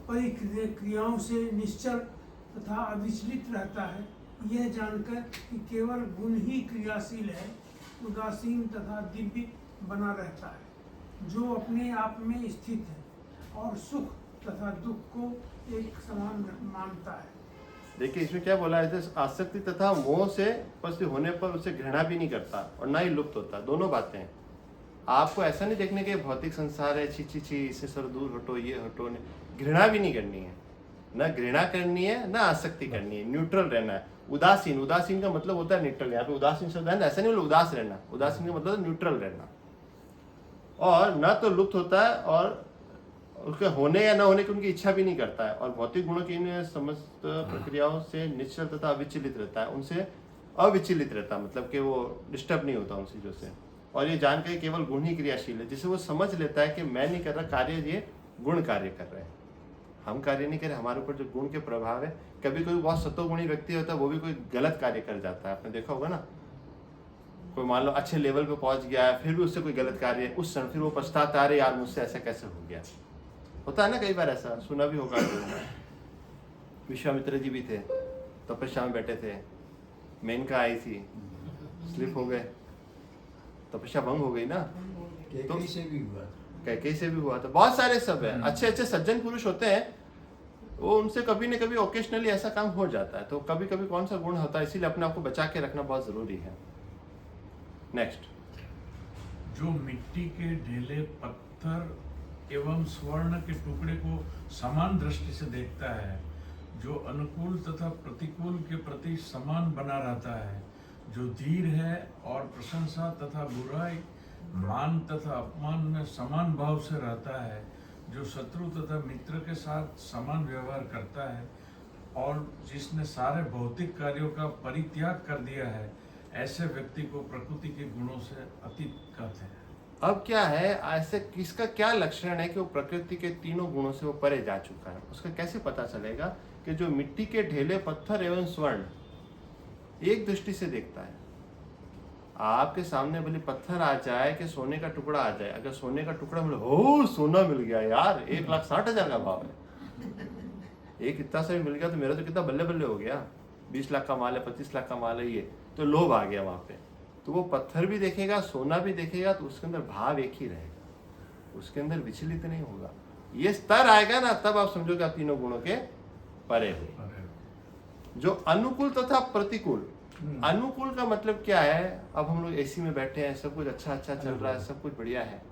परिक्रियाओं से निश्चल तथा अविचलित रहता है, यह जानकर कि केवल गुण ही क्रियाशील है, उदासीन तथा दिव्य बना रहता है, जो अपने आप में स्थित है और सुख तथा दुख को एक समान मानता है। देखिए इसमें क्या बोला है, आसक्ति तथा मोह से उपस्थित होने पर उसे घृणा भी नहीं करता और ना ही लुप्त होता। दोनों बातें हैं। आपको ऐसा नहीं देखने के भौतिक संसार है, छी छी छी, इससे सर दूर हटो, ये हटो, घृणा भी नहीं करनी है, ना घृणा करनी है ना आसक्ति करनी है, न्यूट्रल रहना है। उदासीन, उदासीन का मतलब होता है न्यूट्रल। यहाँ पे उदासीन शब्द है ना, ऐसा नहीं बोला उदास रहना, उदासीन का मतलब न्यूट्रल रहना। और न तो लुप्त होता है और उसके होने या न होने की उनकी इच्छा भी नहीं करता है, और भौतिक गुणों की इन समस्त प्रक्रियाओं से निश्चल तथा अविचलित रहता है, उनसे अविचलित रहता है, मतलब कि वो डिस्टर्ब नहीं होता उन चीज़ों से। और ये जानकर के केवल गुण ही क्रियाशील है, जिसे वो समझ लेता है कि मैं नहीं कर रहा कार्य, ये गुण कार्य कर रहे हैं, हम कार्य नहीं कर रहे, हमारे ऊपर जो गुण के प्रभाव है। कभी कोई बहुत सत्वगुणी व्यक्ति होता है, वो भी कोई गलत कार्य कर जाता है, आपने देखा होगा ना। कोई मान लो अच्छे लेवल पे पहुंच गया है, फिर भी उससे कोई गलत कार्य, उस क्षण फिर वो पछताता है, यार मुझसे ऐसा कैसे हो गया। होता है ना कई बार, ऐसा सुना भी होगा। विश्वामित्र जी भी थे, तपस्या में बैठे थे, मेनका आई थी, स्लिप हो गए, तपस्या भंग हो गई ना। तो कैकेयी से भी हुआ, कैकेयी से भी हुआ था, बहुत सारे सब है, अच्छे अच्छे सज्जन पुरुष होते हैं, वो उनसे कभी न कभी ओकेशनली ऐसा काम हो जाता है। तो कभी कभी कौन सा गुण होता है, इसीलिए अपने आप को बचा के रखना बहुत जरूरी है। नेक्स्ट, जो मिट्टी के ढेले पत्थर एवं स्वर्ण के टुकड़े को समान दृष्टि से देखता है, जो अनुकूल तथा प्रतिकूल के प्रति समान बना रहता है, जो धीर है और प्रशंसा तथा बुराई, मान तथा अपमान में समान भाव से रहता है, जो शत्रु तथा मित्र के साथ समान व्यवहार करता है, और जिसने सारे भौतिक कार्यों का परित्याग कर दिया है, ऐसे व्यक्ति को प्रकृति के गुणों से अतीत कहते हैं। अब क्या है, ऐसे किसका क्या लक्षण है कि वो प्रकृति के तीनों गुणों से वो परे जा चुका है। उसका कैसे पता चलेगा कि जो मिट्टी के ढेले पत्थर एवं स्वर्ण एक दृष्टि से देखता है। आपके सामने भले पत्थर आ जाए कि सोने का टुकड़ा आ जाए, अगर सोने का टुकड़ा मिले, हो सोना मिल गया यार, 1,60,000 का भाव है, एक इतना सा भी मिल गया तो मेरा तो कितना बल्ले बल्ले हो गया, 20 लाख का माल है, 25 लाख का माल है, ये तो लोभ आ गया वहां पे। तो वो पत्थर भी देखेगा, सोना भी देखेगा, तो उसके अंदर भाव एक ही रहेगा, उसके अंदर विचलित नहीं होगा। ये स्तर आएगा ना, तब आप समझोगे आप तीनों गुणों के परे हो। जो अनुकूल तथा प्रतिकूल, अनुकूल का मतलब क्या है, अब हम लोग एसी में बैठे हैं, सब कुछ अच्छा चल रहा है, सब कुछ बढ़िया है,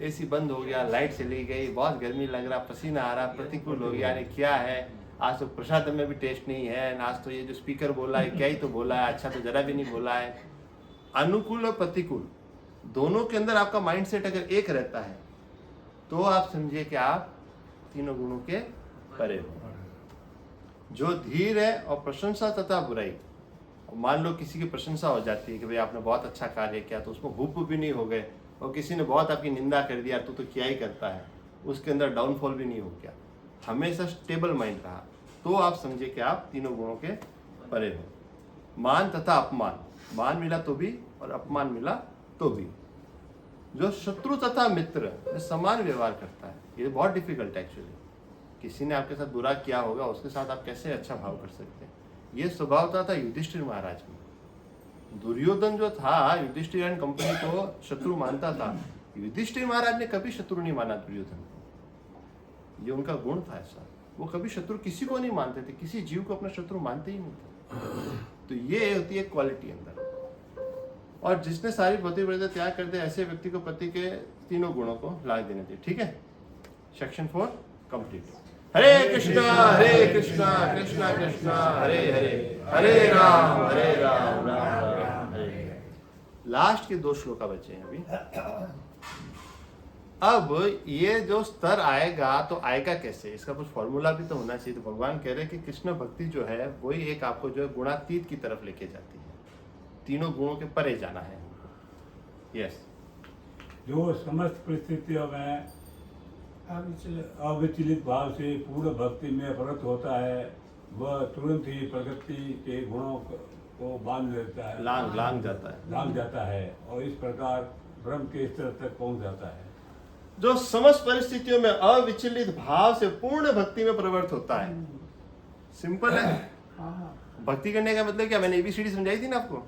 एसी बंद हो गया, लाइट चली गई, बहुत गर्मी लग रहा, पसीना आ रहा, प्रतिकूल हो गया। यानी क्या है, आज तो प्रसाद में भी टेस्ट नहीं है, आज तो ये जो स्पीकर बोला है क्या ही तो बोला है, अच्छा तो जरा भी नहीं बोला है। अनुकूल और प्रतिकूल दोनों के अंदर आपका माइंडसेट अगर एक रहता है, तो आप समझिए कि आप तीनों गुणों के परे हो। जो धीर है और प्रशंसा तथा बुराई, मान लो किसी की प्रशंसा हो जाती है कि भाई आपने बहुत अच्छा कार्य किया, तो उसमें हुप भी नहीं हो गए, और किसी ने बहुत आपकी निंदा कर दिया, तो क्या ही करता है, उसके अंदर डाउनफॉल भी नहीं हो गया, हमेशा स्टेबल माइंड रहा, तो आप समझिए कि आप तीनों गुणों के परे हो। मान तथा अपमान, मान मिला तो भी और अपमान मिला तो भी। जो शत्रु तथा मित्र में समान व्यवहार करता है, ये बहुत डिफिकल्ट है एक्चुअली। किसी ने आपके साथ बुरा किया होगा, उसके साथ आप कैसे अच्छा भाव कर सकते हैं। ये स्वभाव था युधिष्ठिर महाराज में। दुर्योधन जो था, युधिष्ठिर एंड कंपनी को शत्रु मानता था, युधिष्ठिर महाराज ने कभी शत्रु नहीं माना दुर्योधन को। ये उनका गुण था ऐसा, वो कभी शत्रु किसी को नहीं मानते थे, किसी जीव को अपना शत्रु मानते ही नहीं थे। तो ये होती है क्वालिटी अंदर। और जिसने सारी भौतिक वृत्ति त्याग कर दे, ऐसे व्यक्ति को पति के तीनों गुणों को लाग देने चाहिए। ठीक है, सेक्शन 4 कंप्लीट। हरे कृष्णा कृष्णा कृष्णा हरे हरे, हरे राम राम राम हरे हरे। लास्ट के 2 श्लोका बचे हैं अभी। अब ये जो स्तर आएगा तो आएगा कैसे, इसका कुछ फॉर्मूला भी तो होना चाहिए। तो भगवान कह रहे हैं कि कृष्ण भक्ति जो है वही एक आपको जो है गुणातीत की तरफ लेके जाती है, तीनों गुणों के परे जाना है। यस, जो समस्त परिस्थितियों में अविचलित भाव से पूर्ण भक्ति में प्रवृत्त होता है, वह तुरंत ही प्रकृति के गुणों को बांध लेता है, लांग जाता है और इस प्रकार ब्रह्म के स्तर तक पहुंच जाता है। जो समस्त परिस्थितियों में अविचलित भाव से पूर्ण भक्ति में प्रवृत्त होता है। सिंपल है। भक्ति करने का मतलब क्या, मैंने एबीसीडी समझाई थी ना आपको,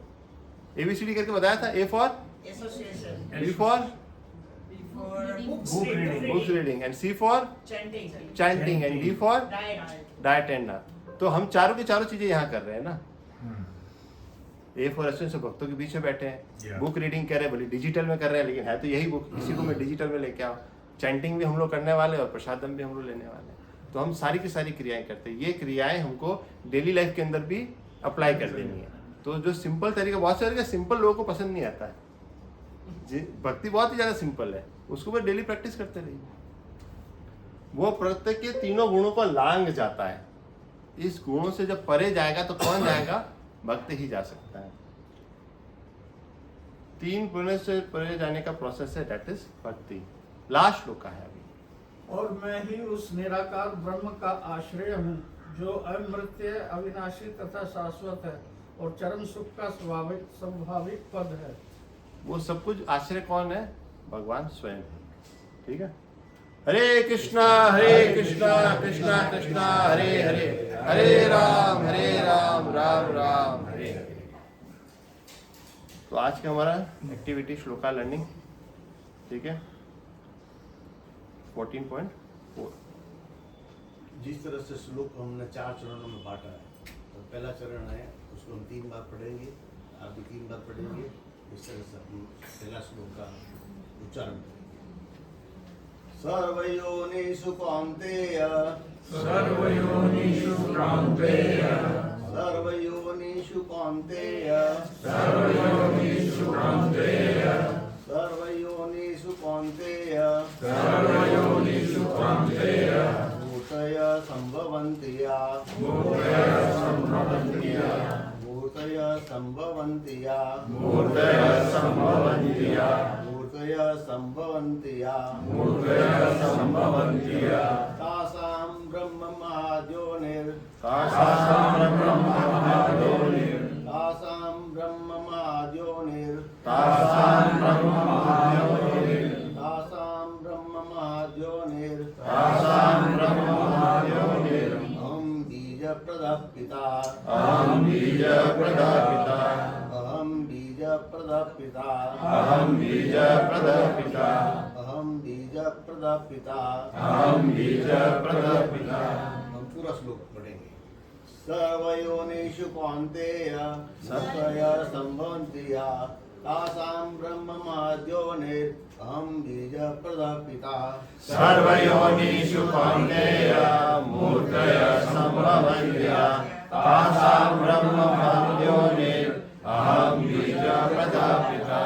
एबीसीडी करके बताया था। A for association, B for book reading, and C for chanting, and D for diet and not. तो हम चारों की चारों चीजें यहाँ कर रहे हैं ना। ए फॉर एसोसिएशन से भक्तों के बीच में बैठे हैं, बुक रीडिंग कर रहे हैं, भले डिजिटल में कर रहे हैं, लेकिन है तो यही बुक, इसी को मैं डिजिटल में लेके आओ। चैंटिंग भी हम लोग करने वाले और प्रसादम भी हम लोग लेने वाले हैं। तो हम सारी की सारी क्रियाएं करते हैं। ये क्रियाएं हमको डेली लाइफ के अंदर भी अप्लाई कर देनी है। तो जो सिंपल तरीका, बहुत सारे सिंपल लोगों को पसंद नहीं आता है, भक्ति बहुत ही ज्यादा सिंपल है, उसको बस डेली प्रैक्टिस करते रहिए। वो प्रत्येक के तीनों गुणों को लांग जाता है। इस गुणों से जब परे जाएगा तो कौन जाएगा? भक्त ही जा सकता है। 3 गुणों से परे जाने का प्रोसेस है, दैट इज भक्ति। लास्ट श्लोक का है अभी। और मैं ही उस निराकार ब्रह्म का आश्रय हूँ, जो अमृत्य, अविनाशी तथा शाश्वत है और चरम सुख का स्वाभाविक पद है। वो सब कुछ आश्रय कौन है? भगवान स्वयं है। ठीक है। हरे कृष्णा कृष्णा कृष्णा हरे हरे, हरे राम राम राम हरे हरे। तो आज का हमारा एक्टिविटी श्लोका लर्निंग, ठीक है, 14.4। जिस तरह से श्लोक को हमने 4 चरणों में बांटा है, तो पहला चरण है उसको हम 3 बार पढ़ेंगे, आप भी 3 बार पढ़ेंगे। इस तरह से हम पहला श्लोक का उच्चारण करेंगे। सर्वयोनिषु कौन्तेय, सर्वयोनिषु कौन्तेय, सर्वयोनिषु कौन्तेय, सर्वयोनिषु कौन्तेय, सर्वयोनिषु कौन्तेय, सर्वयोनिषु कौन्तेय, भूतय संभवन्तिया, मूर्तय सम्भवन्तिया, मूर्तय संभवन्तिया, मूर्तय सम्भवन्तिया, मूर्तय संभवन्तिया, मूर्तय सम्भवन्तिया, तासां ब्रह्म महायोनिर्, तासां ब्रह्म महायोनिर्, तासां ब्रह्म महायोनिर्, तासां ब्रह्म महायोनिर्, तासां ब्रह्म महायोनिर्, तासां ब्रह्म महायोनिर्, अहं बीजप्रदः पिता, अहं बीजप्रदः पिता, अहं बीजप्रदः पिता, अहं बीजप्रदः पिता, अहं बीजप्रदः पिता। अहं बीजप्रदः पिता। हम पूरा श्लोक पढ़ेंगे। सर्वयोनिषु कौन्तेय, सत्वय संभवन्तिया, तासां ब्रह्म महायोनिर्, अहं बीजप्रदः पिता। सर्वयोनिषु कौन्तेय, मूर्तय संभवन्त्या, तासां ब्रह्म महायोनिर्, अहं बीजप्रदः पिता।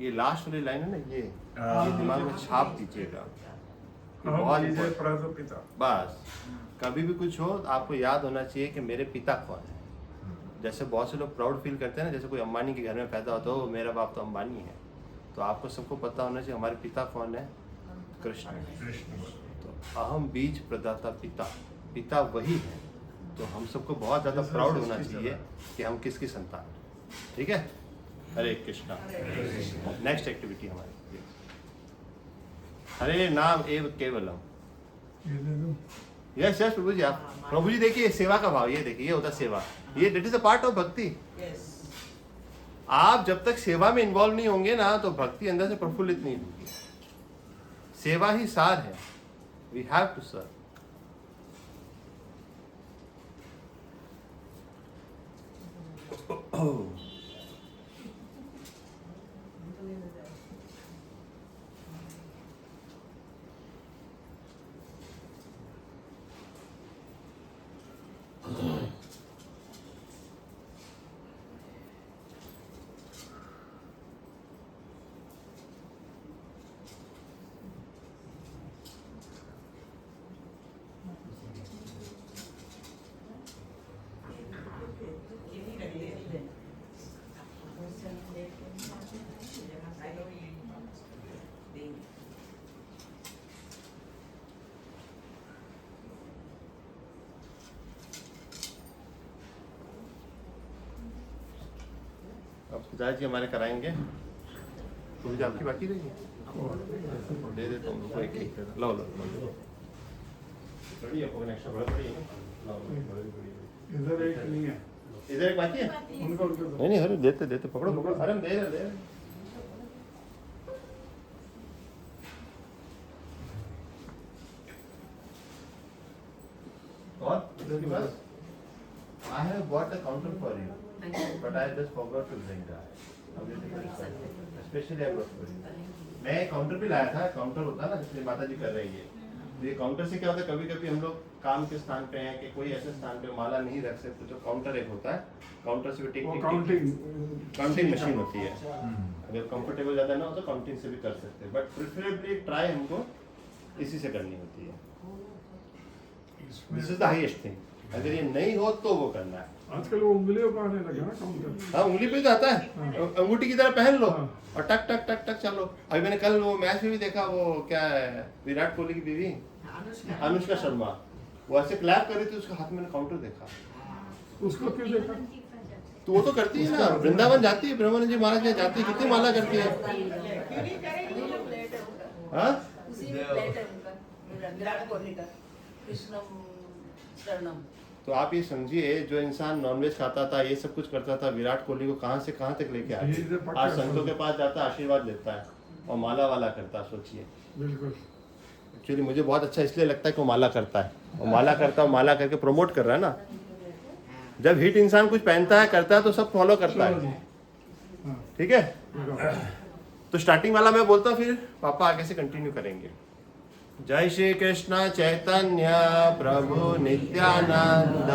ये लास्ट वाली लाइन है ना, ये दिमाग में छाप दीजिएगा। ये बहुत important। बस कभी भी कुछ हो आपको याद होना चाहिए कि मेरे पिता कौन है। जैसे बहुत से लोग प्राउड फील करते हैं ना, जैसे कोई अंबानी के घर में पैदा होता हो, मेरा बाप तो अंबानी है, तो आपको सबको पता होना चाहिए हमारे पिता कौन है? कृष्ण। तो अहम बीज प्रदाता पिता, पिता वही है। तो हम सबको बहुत ज़्यादा प्राउड होना चाहिए कि हम किसकी संतान हैं। ठीक है। हरे कृष्णा। नेक्स्ट एक्टिविटी हमारी हरे नाम एव केवलम। यस यस प्रभु जी, आप प्रभु जी देखिए सेवा का भाव, ये देखिए, ये होता है सेवा। ये that is a part of भक्ति। आप जब तक सेवा में इन्वॉल्व नहीं होंगे ना, तो भक्ति अंदर से प्रफुल्लित नहीं होगी। सेवा ही सार है। We have to serve. अब पिताजी हमारे कराएंगे। तो जी आपकी बाकी रही है, दे देता हूँ उनको एक एक। लो लो बड़ी है, एक्स्ट्रा बड़ा बड़ी है ना। इधर एक नहीं है, इधर एक बाकी है। नहीं नहीं अरे देते देते, पकड़ो पकड़ो, अरे हम दे रहे दे रहे। और इसके बाद I have bought a counter for you, but I just forgot to bring that. Especially I brought for you. मैं काउंटर पे लाया था, काउंटर होता है ना जिसमें माता जी कर रही है, ये काउंटर से क्या होता है, कभी कभी हम लोग काम के स्थान पे हैं कि कोई ऐसे स्थान पे माला नहीं रख सकते, तो काउंटर एक होता है, काउंटर से भी टिक काउंटिंग मशीन होती है। अगर कंफर्टेबल ज़्यादा ना हो तो काउंटिंग से भी कर सकते हैं, बट प्रेफरेबली ट्राई हमको इसी से करनी होती है। This is the highest thing. अगर ये नहीं हो तो वो करना है। आजकल वो उंगलियों का आने लगा ना काउंटर। हाँ, उंगली पे तो आता है, अंगूठी की तरह पहन लो और टक टक टक टक चलो। अभी मैंने कल वो मैच में भी देखा, वो क्या है, विराट कोहली की बीवी अनुष्का शर्मा, वो ऐसे क्लैप कर रही थी, उसके हाथ में काउंटर देखा। उसको क्यों देखा? तो वो तो करती है ना, वृंदावन जाती है, ब्रह्मानंद जी महाराज के जाती है, कितनी माला करती है। हाँ, विराट कोहली का कृष्णम शरणम। तो आप ये समझिए, जो इंसान नॉनवेज खाता था, ये सब कुछ करता था, विराट कोहली को कहाँ से कहाँ तक लेके आया। आज संतों के पास जाता है, आशीर्वाद लेता है और माला वाला करता है। सोचिए, बिल्कुल। एक्चुअली मुझे बहुत अच्छा इसलिए लगता है कि वो माला करता है, और माला करता है, माला करके प्रमोट कर रहा है ना। जब हिट इंसान कुछ पहनता है, करता है, तो सब फॉलो करता है। ठीक है, तो स्टार्टिंग वाला मैं बोलता हूँ, फिर पापा आगे से कंटिन्यू करेंगे। जय श्री कृष्ण चैतन्य प्रभु नित्यानंद,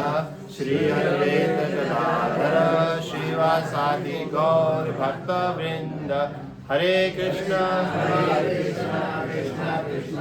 श्री अद्वैत गदाधर श्रीवासादि गौर भक्त वृंद, हरे कृष्ण कृष्ण कृष्ण